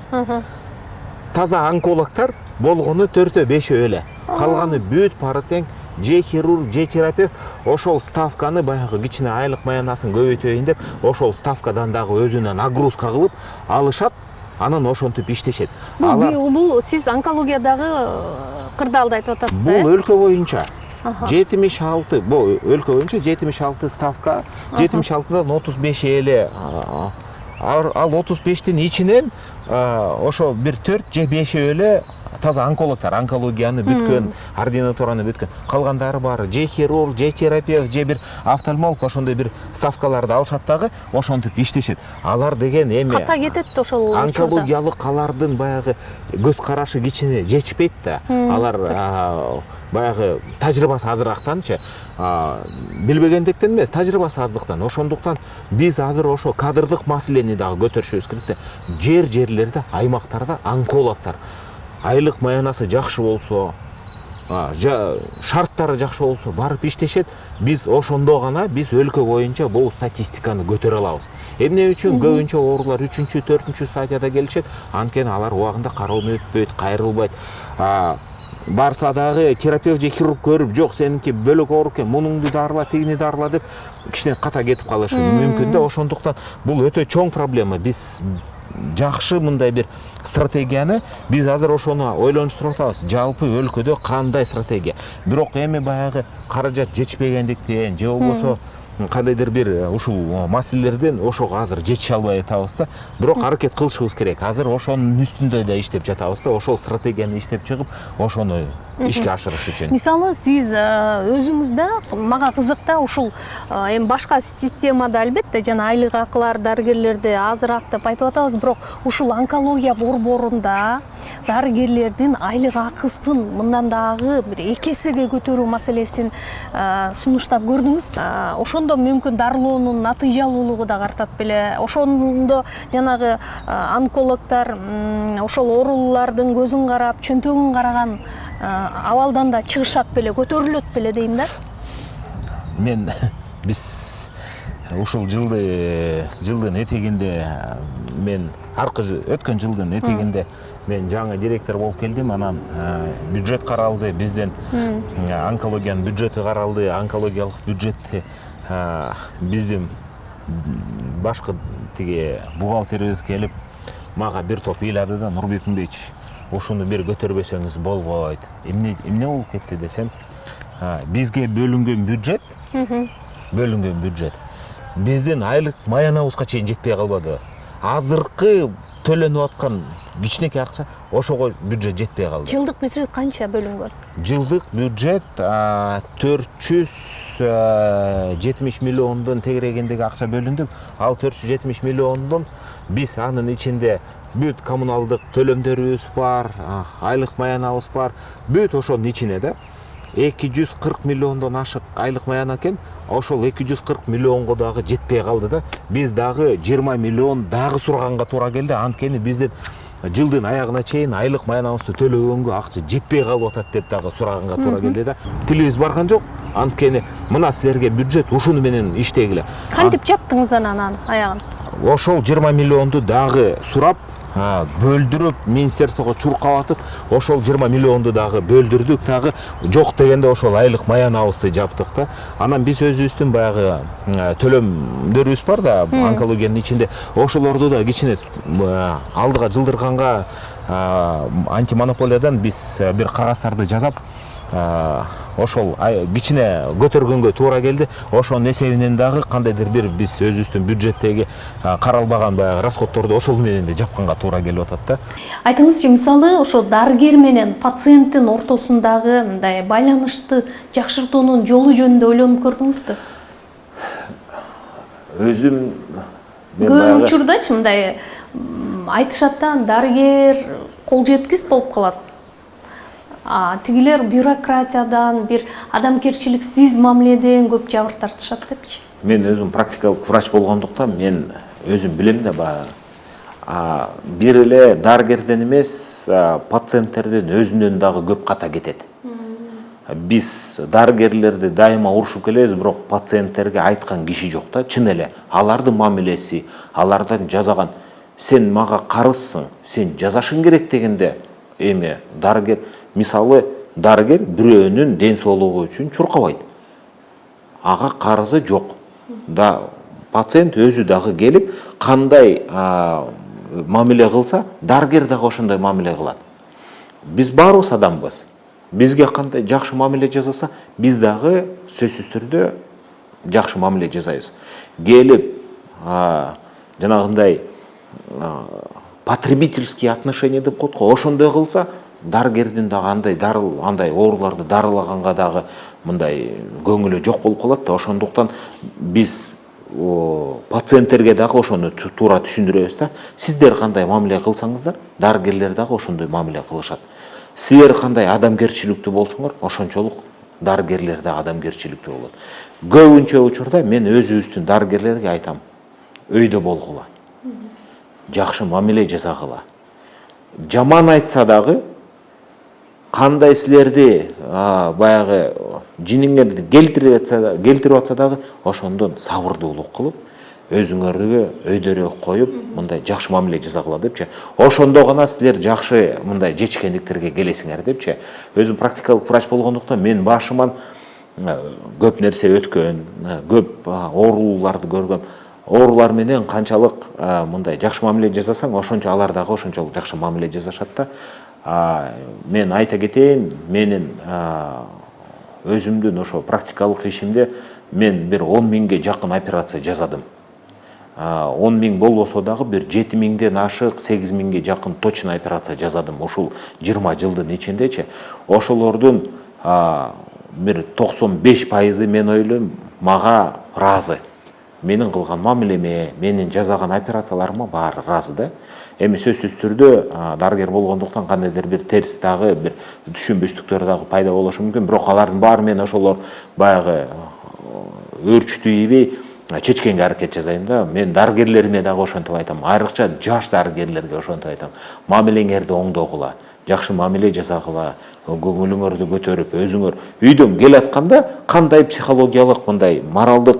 таза онкологдор болгону 4-5 эле. Калганы бүт баары тең же хирург, же терапевт ошол ставканы баягы кичине айлык маянасын көбөйтөйүн деп ошол ставкадан дагы өзүнө нагрузка кылып алышат. Анан ошентип иштешет. Бул сиз онкологиядагы кырдаалды айтып атасыз да? Бул өлкө боюнча 76, бул өлкө боюнча 76 ставка, 76-дан 35 эле. Ал 35-тин ичинен ошол бир 4 же 5 эле таза онкологтор, онкологияны бүткөн, ординатураны бүткөн. Калгандары бары же хирург, же терапевт, же бир офтальмолог ошондой бир ставкаларды алышат дагы, ошентип иштешет. Алар деген эми ката кетет ошол онкологиялык алардын баягы көз карашы кичине жетишпейт да. Алар баягы тажрыйбасы азырактанчы, билбегендиктен эмес, тажрыйбасы аздыктан. Ошондуктан биз азыр ошо кадрдык маселени дагы көтөрүшүбүз керек да. Жерлерде, аймактарда онкологдор айлык маянасы жакшы болсо, шарттары жакшы болсо барып иштешет. Биз ошондо гана биз өлкө боюнча бул статистиканы көтөрө алабыз. Эмне үчүн көбүнчө оорулар 3-чү, 4-чү стадияда келишет? Анткени алар убагында кароону өтпөйт, кайрылбайт. Барса дагы терапевт же хирург көрүп, жок сеники бөлөк оору экен, мунуңду дарыла, тигини дарыла деп кичине ката кетип калышы мүмкүн да. Ошондуктан бул өтө чоң проблема. Биз жакшы мындай бир стратегияны биз азыр ошону ойлонуштуруп атабыз. Жалпы өлкөдө кандай стратегия? Бирок эми баягы каражат жетишпегендиктен же болбосо кандайдыр бир ушул маселелерден ошого азыр жетише албай атабыз да. Бирок аракет кылышыбыз керек. Азыр ошонун үстүндө да иштеп жатабыз да. Ошол стратегияны иштеп чыгып, ошону ишке ашырыш үчүн. Мисалы сиз өзүңүздө мага кызык да ушул эми башка системада албетте жана айлык акылар дарыгерлерде азыраак деп айтып атабыз, бирок ушул онкология борборунда дарыгерлердин айлык акысын мындан дагы бир 2 эсеге көтөрүү маселесин сунуштап көрдүңүзбү? Ошондо мүмкүн дарылоонун натыйжалуулугу да артат беле. Ошондо жанагы онкологдор ошол оорулардын көзүн карап, чөнтөгүн караган абалдан да чыгышат беле, көтөрүлөт беле дейм да. Мен биз ушул жылдын этегинде мен өткөн жылдын этегинде мен жаңы директор болуп келдим. Анан бюджет каралды, бизден онкологиянын бюджети каралды, онкологиялык бюджетти биздин башкы тиги бухгалтерибиз келип мага бир топ ыйлады да: Нурбек Миндеевич, ушуну бир көтөрбөсөңүз болбойт. Эмне болуп кетти десем, бизге бөлүнгөн бюджет биздин айлык маянабызга чейин жетпей калбады. Азыркы төлөнүп аткан кичинекей акча ошого бюджет жетпей калды. Жылдык бюджет канча бөлүнгөн? Жылдык бюджет 470 миллиондон тегерегиндеги акча бөлүндү. Ал 470 миллиондон биз анын ичинде бүт коммуналдык төлөмдөрүбүз бар, айлык маянабыз бар. Бүт ошонун ичине да 240 миллиондон ашык айлык маяна экен. Ошол 240 миллионго дагы жетпей калды да. Биз дагы 20 миллион дагы сурганга туура келди. Анткени биздин жылдын аягына чейин айлык маянабызды төлөгөнгө акча жетпей калып атат деп дагы сураганга туура келди да. Тилибиз барган жок. Анткени мына силерге бюджет ушуну менен иштегиле. Кантип жаптыңыз анан аягын? Ошол 20 миллионду дагы сурап, бөлдүрүп, министерствого чуркап атып, ошол 20 миллионду дагы бөлдүрдүк, дагы жок дегенде ошол айлык маянабызды жаптык да. Анан биз өзүбүздүн баягы төлөмдөрүбүз бар да, онкологиянын ичинде. Ошолорду да кичине алдыга жылдырганга антимонополиядан биз бир кагаздарды жазап, ошол кичине көтөргөнгө туура келди. Ошонун эсебинен дагы кандайдыр бир биз өзүбүздүн бюджеттеги каралбаган баягы расходторду ошол менен да жапканга туура келип атат да. Айтыңызчы, мисалы ошо дарыгер менен пациенттин ортосундагы мындай байланышты жакшыртуунун жолу жөнүндө ойлонуп көрдүңүзбү? Өзүм көп учурдачы мындай айтышат да, дарыгер кол жеткис болуп калат. Тигилер бюрократиядан, бир адамгерчиликсиз мамиледен көп жабыр тартышат депчи. Мен өзүм практикалык врач болгондуктан мен өзүм билем да, бир эле дарыгерден эмес, пациенттерден өзүнөн дагы көп ката кетет. Биз дарыгерлерди дайыма урушуп келебиз, бирок пациенттерге айткан киши жок да. Чын эле алардын мамилеси, алардан жазаган сен мага карызсың, сен жазашың керек дегенде эми дарыгер, мисалы дарыгер бирөөнүн ден соолугу үчүн чуркабайт. Ага карызы жок. Да пациент өзү дагы келип кандай мамиле кылса, дарыгер дагы ошондой мамиле кылат. Биз баарыбыз адамбыз. Бизге кандай жакшы мамиле жасаса, биз дагы сөзсүз түрдө жакшы мамиле жасайбыз. Келип жанагындай потребительский отношение деп коет го, ошондой кылса дарыгердин дагы андай ооруларды дарылаганга дагы мындай көңүлү жок болуп калат да. Ошондуктан биз пациенттерге дагы ошону туура түшүндүрөбүз да. Сиздер кандай мамиле кылсаңыздар, дарыгерлер дагы ошондой мамиле кылышат. Силер кандай адамгерчиликтүү болсоңор, ошончолук дарыгерлер да адамгерчиликтүү болот. Көбүнчө учурда мен өзүбүздүн дарыгерлерге айтам, өйдө болгула, жакшы мамиле жасагыла. Жаман айтса дагы, кандай силерди баягы жиниңерди келтирип атса дагы, ошондон сабырдуулук кылып, өзүңөргө өйдөрөөк коюп, мындай жакшы мамиле жасагыла депчи. Ошондо гана силер жакшы мындай жетишкендиктерге келесиңер депчи. Өзүм практикалык врач болгондуктан мен башыман көп нерсе өткөн, көп ооруларды көргөм. Оорулар менен канчалык мындай жакшы мамиле жасасаң, ошончо алар дагы ошончолук жакшы мамиле жасашат да. Мен айта кетейин, менин өзүмдүн ошо практикалык ишимде мен бир 10 миңге жакын операция жасадым. 10 миң болбосо дагы бир 7 миңден ашык, 8 миңге жакын точно операция жасадым. Ушул 20 жылдын ичиндечи. Ошолордун бир 95% мен ойлойм мага ыраазы. Менин кылган мамилеме, менин жасаган операцияларыма баары ыраазы да. Эми сөзсүз түрдө дарыгер болгондуктан кандайдыр бир терс дагы бир түшүнбөстүктөр дагы пайда болушу мүмкүн. Бирок алардын баары мен ошолор баягы өөрчүтүү ийбей чечкенге аракет жасайм да. Мен дарыгерлериме дагы ошентип айтам. Айрыкча жаш дарыгерлерге ошентип айтам. Мамилеңерди оңдогула, жакшы мамиле жасагыла, көңүлүңөрдү көтөрүп, өзүңөр үйдөн келатканда кандай психологиялык, мындай моралдык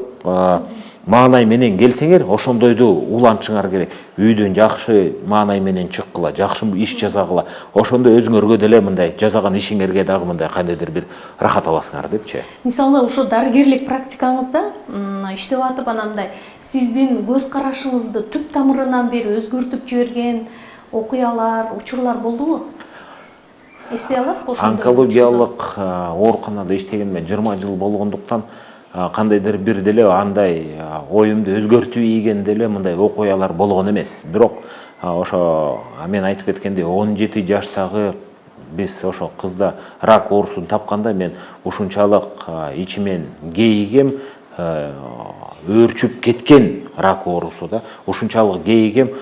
маанай менен келсеңер, ошондойду уланышыңар керек. Үйдөн жакшы маанай менен чыккыла, жакшы иш жасагыла. Ошондо өзүңөргө деле мындай жасаган ишиңерге дагы мындай кандайдыр бир рахат аласыңар депчи. Мисалы, ошо дарыгерлик практикаңызда иштеп атып анандай сиздин көз карашыңызды түп тамырынан бери өзгөртүп жиберген окуялар, учурлар болдубу? Эстей аласызбы ошондой? Онкологиялык ооруканада иштегениме 20 жыл болгондуктан кандайдыр бир деле андай оюмду өзгөртүү ийген деле мындай окуялар болгон эмес. Бирок ошо мен айтып кеткендей 17 жаштагы биз ошо кызда рак оорусун тапканда мен ушунчалык ичимен кейигем, өөрчүп кеткен рак оорусу да. Ушунчалык кейигем,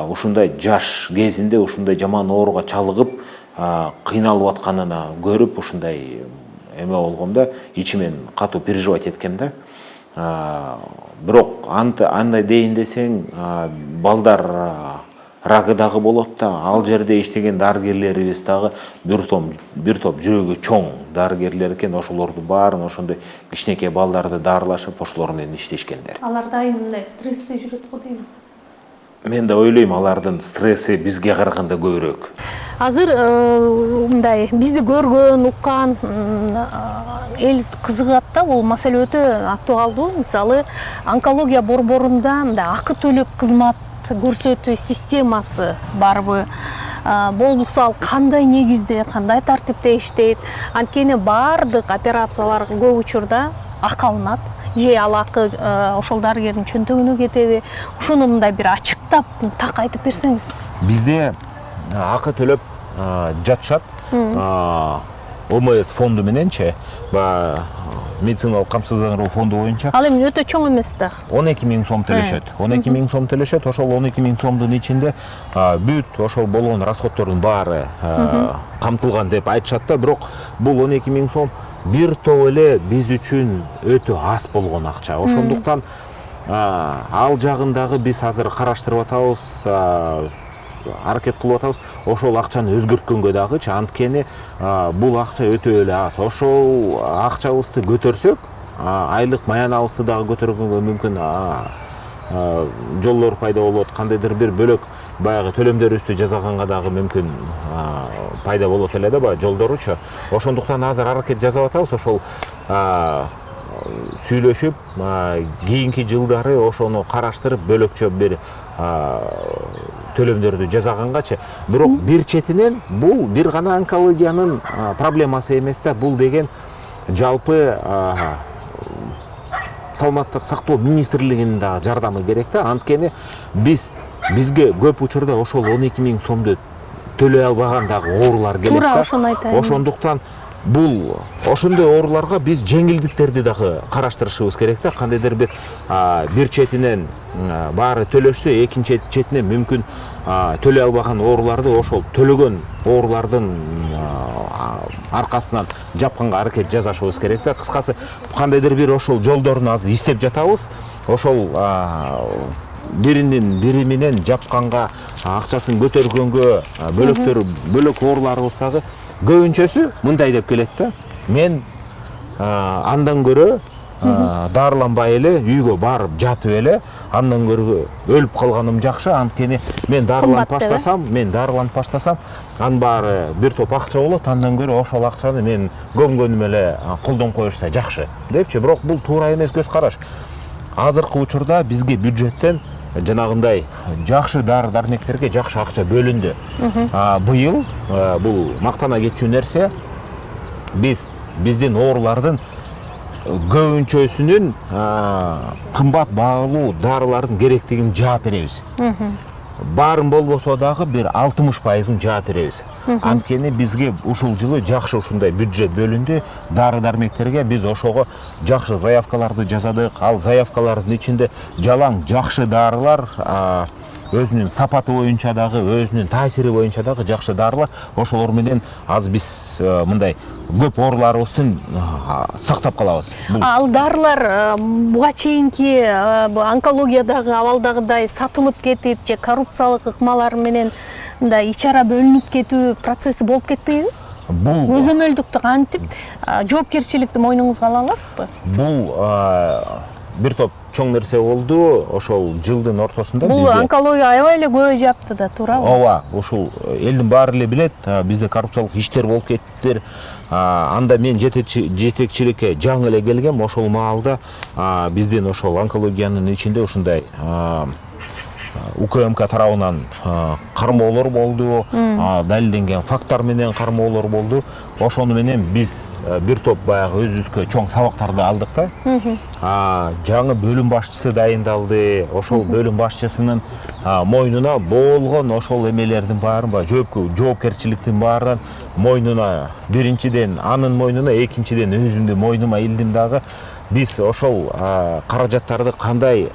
ушундай жаш кезинде ушундай жаман ооруга чалыгып кыйналып атканына көрүп ушундай эме болгомда ичимен катуу переживать эткем да. Бирок андай дейин десең, балдар рагы дагы болот да. Ал жерде иштеген дарыгерлерибиз дагы бир топ жүрөгү чоң дарыгерлер экен. Ошолорду баарын ошондой кичинекей балдарды дарылашып, ошолор менен иштешкендер. Алар дайым мындай стрессте жүрөт го дейм. Мен да ойлойм, алардын стресси бизге караганда көбүрөөк. Азыр мындай бизди көргөн, уккан эл кызыгат да, бул маселе өтө актуалдуу. Мисалы, онкология борборунда мындай акы төлөп кызмат көрсөтүү системасы барбы? Болбосо ал кандай негизде, кандай тартипте иштейт? Анткени бардык операциялар көп учурда акы алынат. Же ал акы ошол дарыгердин чөнтөгүнө кетеби? Ушуну мындай бир ачыктап, так айтып берсеңиз. Бизде акы төлөп жатышат. ОМС фонду мененчи, медициналык камсыздандыруу фонду боюнча. Ал эми өтө чоң эмес да. 12 миң сом төлөшөт. 12 миң сом төлөшөт. Ошол 12 миң сомдун ичинде бүт ошол болгон расходтордун баары камтылган деп айтышат да. Бирок бул 12 миң сом бир топ эле биз үчүн өтө аз болгон акча. Ошондуктан ал жагындагы биз азыр караштырып атабыз, аракет кылып атабыз. Ошол акчаны өзгөрткөнгө дагычы, анткени бул акча өтө эле аз. Ошол акчабызды көтөрсөк, айлык маянабызды дагы көтөргөнгө мүмкүн жолдор пайда болот. Кандайдыр бир бөлөк баягы төлөмдөрүбүздү жасаганга дагы мүмкүн пайда болот эле да, баягы жолдоручу. Ошондуктан азыр аракет жасап атабыз. Ошол сүйлөшүп, кийинки жылдары ошону караштырып бөлөкчө бир төлөмдөрдү жасагангачы. Бирок бир четинен бул бир гана онкологиянын проблемасы эмес да. Бул деген жалпы саламаттык сактоо министрлигинин дагы жардамы керек да. Анткени биз бизге көп учурда ошол 12 000 сомду төлөй албаган дагы оорулар келет Туура да. ошону айтайын. Ошондуктан бул ошондой ооруларга биз жеңилдиктерди дагы караштырышыбыз керек да. Кандайдыр бир четинен баары төлөшсө, экинчи четинен мүмкүн төлөй албаган ооруларды ошол төлөгөн оорулардын аркасынан жапканга аракет жасашыбыз керек да. Кыскасы кандайдыр бир ошол жолдорун азыр издеп жатабыз. Ошол биринин бири менен жапканга, акчасын көтөргөнгө, бөлөк ооруларыбыз дагы көбүнчөсү мындай деп келет да. Мен андан көрө дарыланбай эле үйгө барып жатып эле, андан көрө өлүп калганым жакшы. Анткени мен дарыланып баштасам, анын баары бир топ акча болот. Андан көрө ошол акчаны мен көмгөнүм эле колдон коюшса жакшы депчи. Бирок бул туура эмес көз караш. Азыркы учурда бизге бюджеттен жанагындай жакшы дары-дармектерге жакшы акча бөлүндү. Быйыл бул мактана кетчү нерсе, биздин оорулардын көбүнчөсүнүн кымбат баалуу дарылардын керектигин жаап беребиз. Баарын болбосо дагы бир 60%-ын жаап беребиз. Анткени бизге ушул жылы жакшы ушундай бюджет бөлүндү. Дары-дармектерге биз ошого жакшы заявкаларды жазадык. Ал заявкалардын ичинде жалаң жакшы дарылар, өзүнүн сапаты боюнча дагы, өзүнүн таасири боюнча дагы жакшы дарылар. Ошолор менен аз биз мындай көп ооруларыбыздын сактап калабыз. Ал дарылар буга чейинки онкологиядагы абалдагыдай сатылып кетип же коррупциялык ыкмалар менен мындай ичара бөлүнүп кетүү процесси болуп кетпейби? Бул көзөмөлдүктү кантип жоопкерчиликти мойнуңузга ала аласызбы? Бул бир топ чоң нерсе болду ошол жылдын ортосунда. Бул онкология аябай эле көп жапты да, туурабы? Ооба, ушул элдин баары эле билет, бизде коррупциялык иштер болуп кеттир. Анда мен жетекчиликке жаңы эле келгем. Ошол маалда биздин ошол онкологиянын ичинде ушундай УКМК тарабынан кармоолор болду, далилденген факттар менен кармоолор болду. Ошону менен биз бир топ баягы өзүбүзгө чоң сабактарды алдык да. Жаңы бөлүм башчысы дайындалды. Ошол бөлүм башчысынын мойнуна болгон ошол эмелердин баарын, жоопкерчиликтин баарын мойнуна, биринчиден анын мойнуна, экинчиден өзүмдүн мойнума илдим дагы. Биз ошол каражаттарды кандай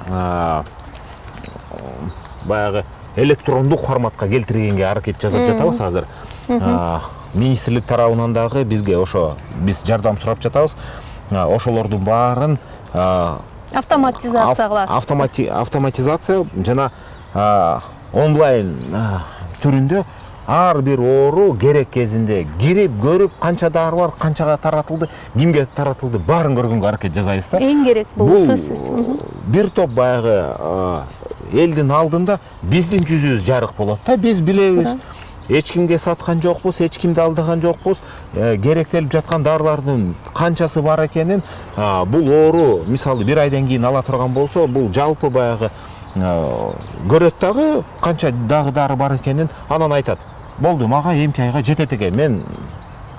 баягы электрондук форматка келтиргенге аракет жасап жатабыз азыр. Министрлик тарабынан дагы бизге биз жардам сурап жатабыз. Ошолордун баарын автоматизация кыласыз. Автоматизация жана онлайн түрүндө ар бир оору керек кезинде кирип көрүп, канча дары бар, канчага таратылды, кимге таратылды, баарын көргөнгө аракет жасайбыз да. Эң керек бул сөзсүз. Бир топ баягы элдин алдында биздин жүзүбүз жарык болот да. Биз билебиз. Эч кимге саткан жокпуз, эч кимди алдаган жокпуз. Керектелип жаткан дарылардын канчасы бар экенин, бул оору мисалы бир айдан кийин ала турган болсо, бул жалпы баягы көрөт дагы канча дагы дары бар экенин, анан айтат. Болду, мага эмки айга жетет экен. Мен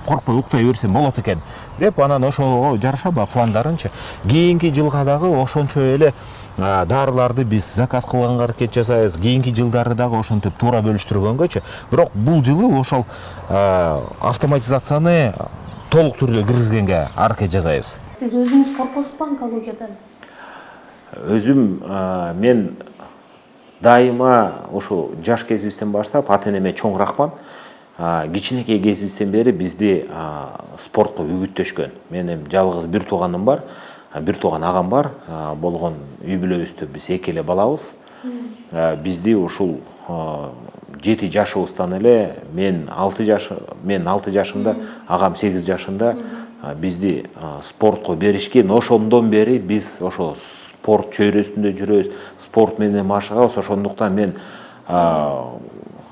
коркпой уктай берсем болот экен деп, анан ошого жараша пландарынчы кийинки жылга дагы ошончо эле дарыларды биз заказ кылганга аракет жасайбыз. Кийинки жылдары дагы ошентип туура бөлүштүргөнгөчү. Бирок бул жылы ошол автоматизацияны толук түрдө киргизгенге аракет жасайбыз. Сиз өзүңүз коркосузбу онкологиядан? Өзүм мен дайыма ошо жаш кезибизден баштап ата энеме чоң рахмат. Кичинекей кезибизден бери бизди спортко үгүттөшкөн. Менин жалгыз бир тууганым бар. Бир тууган агам бар, болгон үй бүлөбүздө биз эки эле балабыз. Бизди ушул 7 жашыбыздан эле, мен 6 жашымда, агам 8 жашында бизди спортко беришкен. Ошондон бери биз ошо спорт чөйрөсүндө жүрөбүз, спорт менен машыгабыз. Ошондуктан мен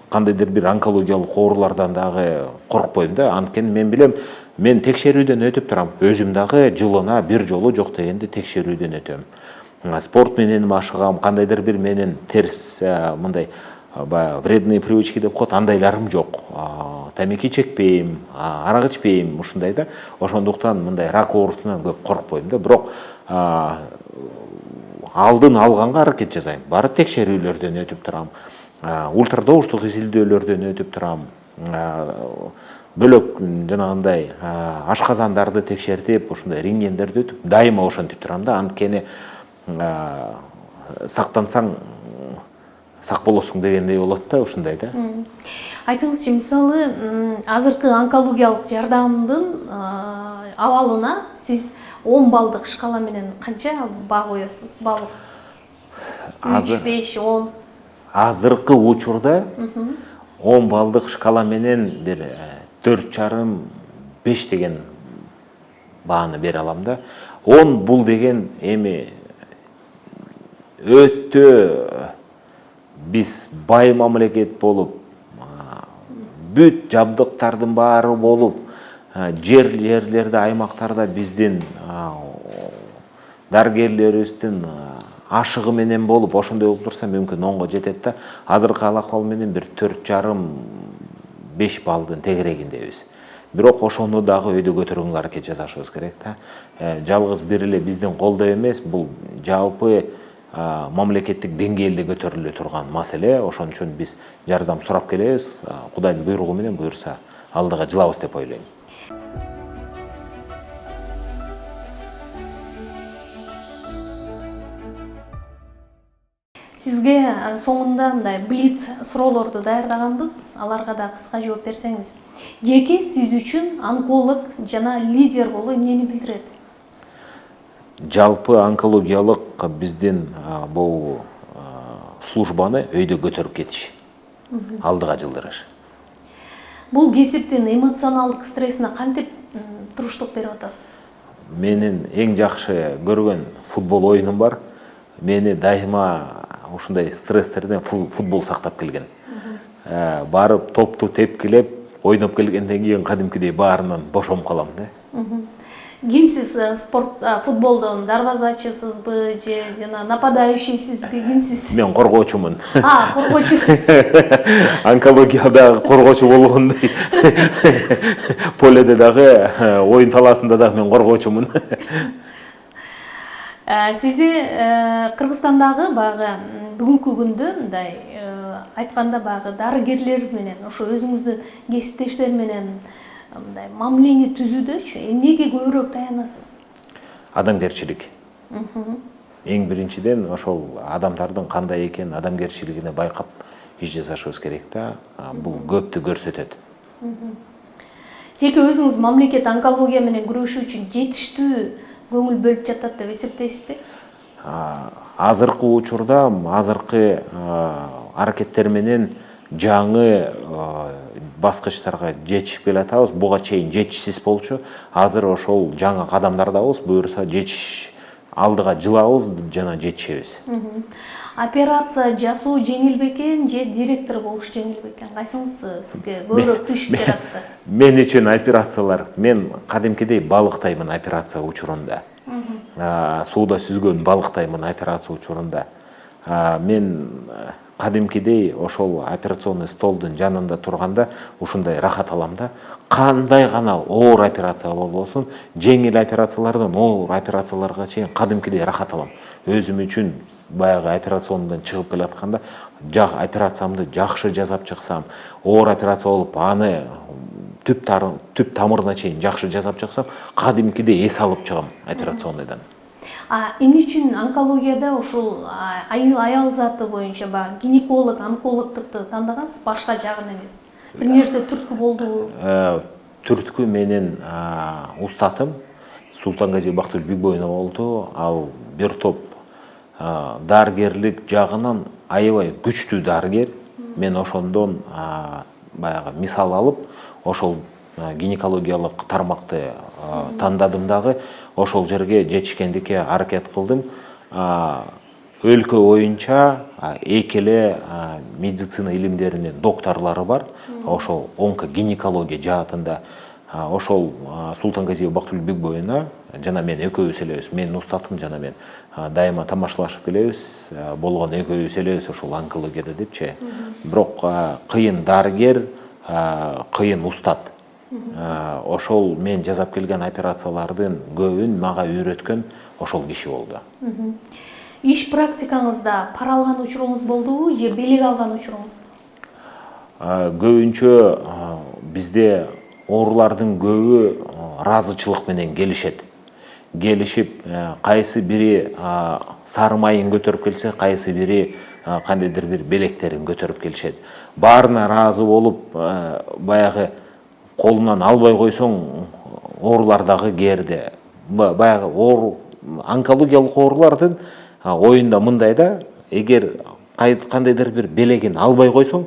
кандайдыр бир онкологиялык оорулардан дагы коркпойм да. Анткени мен билем, мен текшерүүдөн өтүп турам. Өзүм дагы жылына бир жолу жок дегенде текшерүүдөн өтөм. Спорт менен машыгам, кандайдыр бир менен терс мындай вредные привычки деп коет, андайларым жок. Тамеки чекпейм, арак ичпейм, ушундай да. Ошондуктан мындай рак оорусунан көп коркпойм да. Бирок алдын алганга аракет жасайм. Барып текшерүүлөрдөн өтүп турам. Ультрадоуштук изилдөөлөрдөн өтүп турам. Бөлөк жанагындай ашказандарды текшертип, ушундай рентгендерди өтүп, дайыма ошентип турам да. Анткени сактансаң сак болосуң дегендей болот да, ушундай да. Айтыңызчы, мисалы, азыркы онкологиялык жардамдын абалына сиз 10 балдык шкала менен канча баа коесуз? Бал 3, 5, 10. Азыркы учурда 10 балдык шкала менен бир 4,5 деген бааны бере алам да. 10 бул деген эми өтө биз бай мамлекет болуп, бүт жабдыктардын баары болуп, жерлерде, аймактарда биздин дарыгерлерибиздин ашыгы менен болуп, ошондой болуп турса мүмкүн 10го жетет да. Азыркы акыбал менен бир 4,5 балдын тегерегиндебиз. Бирок ошону дагы өйдө көтөргөнгө аракет жасашыбыз керек да. Жалгыз бир эле биздин колдо эмес, бул жалпы мамлекеттик деңгээлде көтөрүлө турган маселе. Ошон үчүн биз жардам сурап келебиз. Кудайдын буйругу менен буйрса алдыга жылабыз деп ойлойм. Сизге соңунда мындай блиц суроолорду даярдаганбыз. Аларга да кыска жооп берсеңиз. Жеке сиз үчүн онколог жана лидер болуу эмнени билдирет? Жалпы онкологиялык биздин бул службаны өйдө көтөрүп кетиш, алдыга жылдырыш. Бул кесиптин эмоционалдык стрессине кантип туруштук берип атасыз? Менин эң жакшы көргөн футбол оюнум бар. Мени дайыма ушундай стресстерден футбол сактап келген. Барып топту тепкилеп, ойноп келгенден кийин кадимкидей баарынан бошомуп калам да. Кимсиз футболдон? Дарбазачысызбы же жана нападающийсизби? Кимсиз? Мен коргоочумун. Коргоочусуз. Онкологияда коргоочу болгондой. Поледе дагы, оюн талаасында дагы мен коргоочумун. Сизди Кыргызстандагы багы бүгүнкү күндө мындай айтканда багы дарыгерлер менен, ошо өзүңүздүн кесиптештер менен мындай мамилени түзүүдөчү эмнеге көбүрөөк таянасыз? Адамгерчилик. Эң биринчиден ошол адамдардын кандай экенин, адамгерчилигине байкап иш жасашыбыз керек да. Бул көптү көрсөтөт. Жеке өзүңүз мамлекет онкология менен күрөшүү үчүн жетиштүү көңүл бөлүп жатат деп эсептейсизби? Азыркы учурда азыркы аракеттер менен жаңы баскычтарга жетишип келатабыз. Буга чейин жетишсиз болчу. Азыр ошол жаңы кадамдардабыз. Буюрса жетиш алдыга жылабыз жана жетишебиз. Операция жасоо жеңил бекен же директор болуш жеңил бекен? Кайсыңыз сизге көбүрөөк түшүп жатты? Мен үчүн операциялар, мен кадимкидей балыктаймын операция учурунда. Сууда сүзгөн балыктаймын операция учурунда. Мен кадимкидей ошол операционный столдун жанында турганда ушундай рахат алам да. Кандай гана оор операция болбосун, жеңил операциялардан оор операцияларга чейин кадимкидей рахат алам. Өзүм үчүн баягы операциондан чыгып келатканда, операциямды жакшы жасап чыксам, оор операция болуп, аны түп тамырына чейин жакшы жасап чыксам, кадимкидей эс алып чыгам операционныйдан. Эмне үчүн онкологияда ушул аял заты боюнча гинеколог, онкологдукту тандагансыз, башка жагын эмес? Бир нерсе түрткү болдубу? Түрткү менен устатым Султангази Бактыл Бигбоюна болду. Ал бир топ дарыгерлик жагынан аябай күчтүү дарыгер. Мен ошондон баягы мисал алып, ошол гинекологиялык тармакты тандадым дагы, ошол жерге жетишкендикке аракет кылдым. Өлкө боюнча эки эле медицина илимдеринин докторлору бар. Ошол онкогинекология жаатында ошол Султангазиева Бактыл Бигбоюна жана мен экөөбүз элебиз. Менин устатым жана мен дайыма тамашалашып келебиз. Болгон экөөбүз элебиз ошол онкологияда депчи. Бирок кыйын дарыгер, кыйын устат. Ошол мен жасап келген операциялардын көбүн мага үйрөткөн ошол киши болду. иш практикаңызда пара алган учуруңуз болдубу же белек алган учуруңуз? Көбүнчө бизде оорулардын көбү ыраазычылык менен келишет. Келишип, кайсы бири сары майын көтөрүп келсе, кайсы бири кандайдыр бир белектерин көтөрүп келишет. Баарына ыраазы болуп, баягы колунан албай койсоң, оорулар дагы кээде. Баягы оору, онкологиялык оорулардын оюнда мындай да, эгер кандайдыр бир белегин албай койсоң,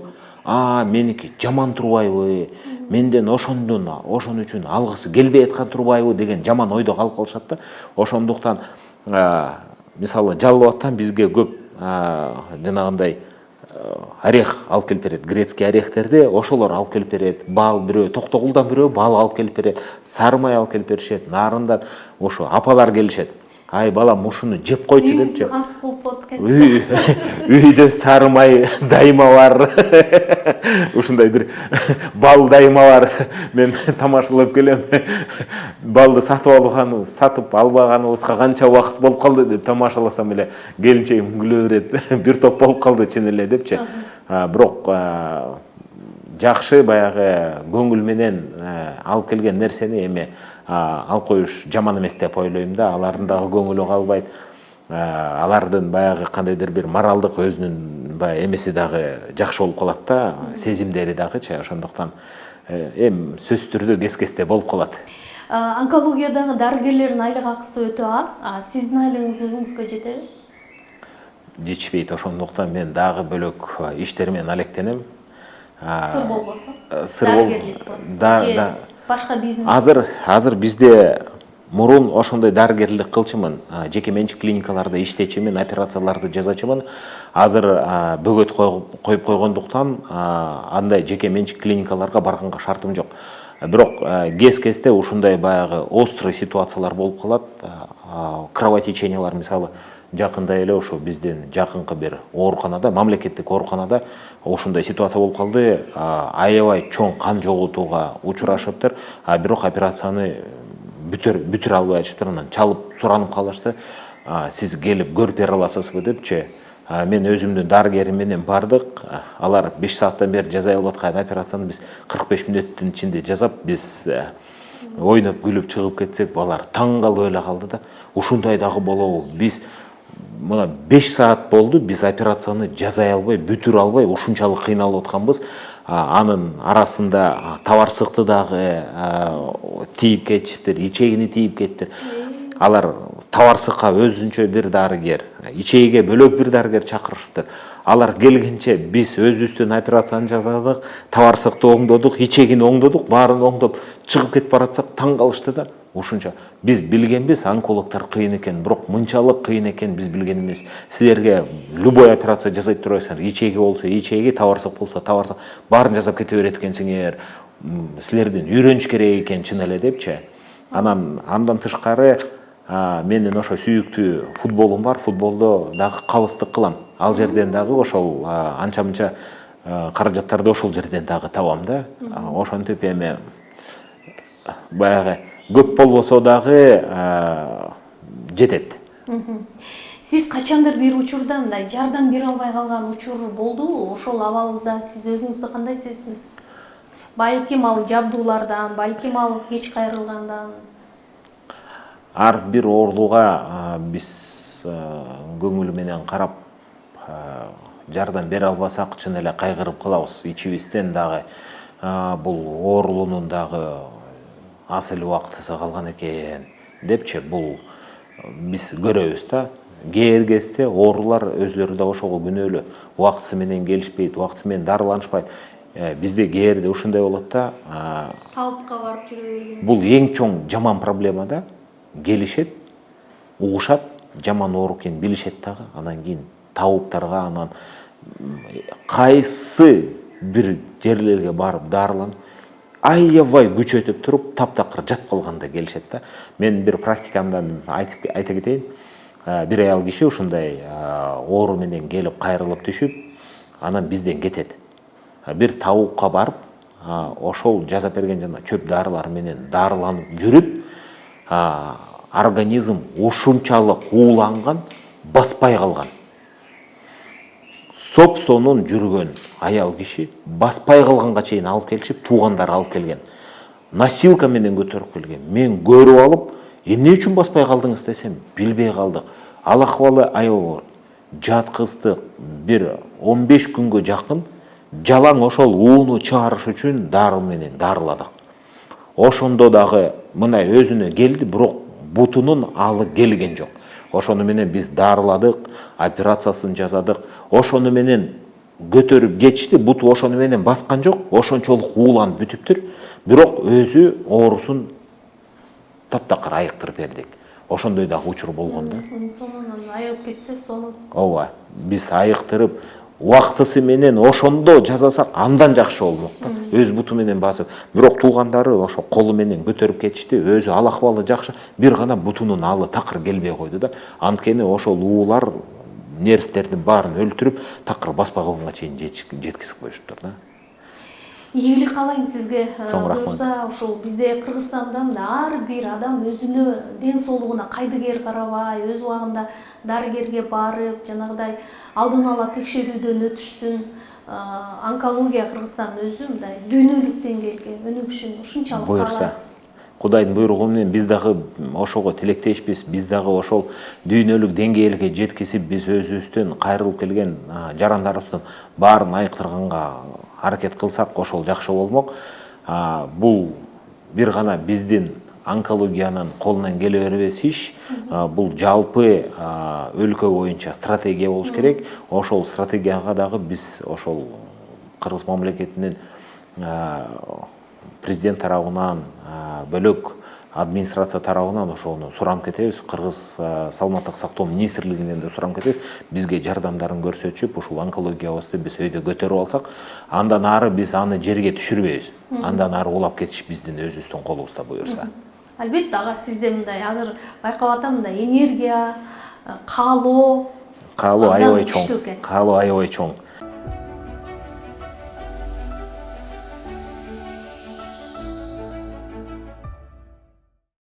меники жаман турбайбы, менден ошон үчүн алгысы келбей аткан турбайбы деген жаман ойдо калып калышат да. Ошондуктан мисалы жалбаттан бизге көп жанагындай орех алып келип берет, грецкий орехтерди, ошолор алып келип берет. Бал бирөө, токтогулдан бирөө бал алып келип берет, сары май алып келип беришет. Нарындан ошо апалар келишет. Ай балам, ушуну жеп койчу депчи. Камсыз болуп болот экенсиз. Үйдө сары май дайыма бар. Ушундай бир бал дайыма бар. Мен тамашалап келем. Балды сатып албаганыбызга канча убакыт болуп калды деп тамашаласам эле келинчегим күлө берет. Бир топ болуп калды чын эле депчи. Бирок жакшы баягы көңүл менен алып келген нерсени эми алып коюш жаман эмес деп ойлойм да. Алардын дагы көңүлү калбайт. Алардын баягы кандайдыр бир моралдык өзүнүн баягы эмеси дагы жакшы болуп калат да, сезимдери дагычы. Ошондуктан эми сөзсүз түрдө кес-кесте болуп калат. Онкологиядагы дарыгерлердин айлык акысы өтө аз. Сиздин айлыгыңыз өзүңүзгө жетеби? Жетишпейт. Ошондуктан мен дагы бөлөк иштер менен алектенем. Сыр болбосо? Сыр бол. Башка бизнес? Азыр бизде мурун ошондой дарыгерлик кылчумун, жеке менчик клиникаларда иштечимин, операцияларды жасачымын. Азыр бөгөт коюп койгондуктан андай жеке менчик клиникаларга барганга шартым жок. Бирок кес-кесте ушундай баягы острый ситуациялар болуп калат. Кровотечениялар мисалы жакында эле ошо биздин жакынкы бир ооруканада, мамлекеттик ооруканада ушундай ситуация болуп калды. Аябай чоң кан жоготууга учурашыптыр. Бирок операцияны бүтүрө албай атышыптыр. Анан чалып суранып калышты. Сиз келип көрүп бере аласызбы депчи. Мен өзүмдүн дарыгерим менен бардык. Алар 5 сааттан бери жасай алып аткан операцияны биз 45 мүнөттүн ичинде жасап, биз ойноп күлүп чыгып кетсек, алар таң калып эле калды да. Ушундай дагы болобу? Биз мына 5 саат болду, биз операцияны жасай албай, бүтүрө албай, ушунчалык кыйналып атканбыз. Анын арасында табарсыкты дагы тийип кетиптир, ичегини тийип кеттир. Алар табарсыкка өзүнчө бир дарыгер, ичегиге бөлөк бир дарыгер чакырышыптыр. Алар келгенче биз өзүбүздүн операцияны жасадык, табарсыкты оңдодук, ичегини оңдодук, баарын оңдоп чыгып кетип баратсак таң калышты да. Ушунча биз билгенбиз онкологдор кыйын экен, бирок мынчалык кыйын экен биз билген эмес. Силерге любой операция жасай турасыңар, ичеги болсо ичеги, табарсык болсо табарсык, баарын жасап кете берет экенсиңер. Силерден үйрөнүш керек экен чын эле депчи. Андан тышкары менин ошо сүйүктүү футболум бар. Футболдо дагы калыстык кылам. Ал жерден дагы ошол анча-мынча каражаттарды ошол жерден дагы табам да. Ошентип эми баягы көп болбосо дагы жетет. Сиз качандыр бир учурда мындай жардам бере албай калган учур болдубу? Ошол абалда сиз өзүңүздү кандай сездиңиз? Балким ал жабдуулардан, балким ал кеч кайрылгандан. Ар бир оорулууга биз көңүл менен карап жардам бере албасак чын эле кайгырып калабыз. Ичибизден дагы бул оорулуунун дагы аз эле убактысы калган экен депчи, бул биз көрөбүз да. Кээ кезде оорулар өзлөрү да ошого күнөөлүү, убактысы менен келишпейт, убактысы менен дарыланышпайт. Бизде кээ жерде ушундай болот да. Калыпка барып жүрө берген. Бул эң чоң жаман проблема да. Келишет, угушат, жаман оору экенин билишет дагы. Анан кийин табыптарга, анан кайсы бир жерлерге барып дарыланып, аябай күчөтүп туруп, таптакыр жатып калганда келишет да. Мен бир практикамдан айта кетейин. Бир аял киши ушундай оору менен келип кайрылып түшүп, анан бизден кетет. Бир табукка барып, ошол жасап берген жана чөп дарылар менен дарыланып жүрүп, организм ушунчалык ууланган, баспай калган. Сопсонун жүргөн аял киши баспай калганга чейин алып келишип, туугандары алып келген. Носилка менен көтөрүп келген. Мен көрүп алып, эмне үчүн баспай калдыңыз десем, билбей калдык. Ал акыбалы аябай жаткыздык. Бир 15 күнгө жакын жалаң ошол ууну чыгарыш үчүн дары менен дарыладык. Ошондо дагы мына өзүнө келди, бирок бутунун алы келген жок. Ошону менен биз дарыладык, операциясын жасадык. Ошону менен көтөрүп кетишти, буту ошону менен баскан жок, ошончолук ууланып бүтүптүр. Бирок өзү оорусун таптакыр айыктырып бердик. Ошондой дагы учур болгон да. Сонунан айыгып кетсе, сону. Ооба, биз айыктырып, убактысы менен ошондо жасасак андан жакшы болмок да. Өз буту менен басып, бирок туугандары ошо колу менен көтөрүп кетишти. Өзү ал акыбалы жакшы, бир гана бутунун алы такыр келбей койду да. Анткени ошол уулар нервтердин баарын өлтүрүп, такыр баспай калганга чейин жеткизип коюштур да. Ийгилик каалайм сизге. Чоң рахмат. Буюрса, ушул бизде Кыргызстандан ар бир адам өзүнө ден соолугуна кайдыгер карабай, өз убагында дарыгерге барып, жанагыдай алдын ала текшерүүдөн өтүшсүн. Онкология Кыргызстандын өзү мындай дүйнөлүк деңгээлге өнүгүшүн ушунчалык Буюрса. каалайбыз. Кудайдын буйругу менен биз дагы ошого тилектешпиз. Биз дагы ошол дүйнөлүк деңгээлге жеткизип, биз өзүбүздөн кайрылып келген жарандарыбыздын баарын айыктырганга аракет кылсак, ошол жакшы болмок. Бул бир гана биздин онкологиянын колунан келе бербес иш. Бул жалпы өлкө боюнча стратегия болуш керек. Ошол стратегияга дагы биз ошол Кыргыз мамлекетинин президент тарабынан, бөлөк администрация тарабынан ошону суранып кетебиз. Кыргыз саламаттык сактоо министрлигинен да суранып кетебиз. Бизге жардамдарын көрсөтүп, ушул онкологиябызды биз өйдө көтөрүп алсак, андан ары биз аны жерге түшүрбөйбүз. Андан ары улап кетиш биздин өзүбүздүн колубузда буюрса. Албетте, ага сизде мындай азыр байкап атам, мындай энергия, каалоо Каалоо аябай күчтүү чоң. экен. Каалоо аябай чоң.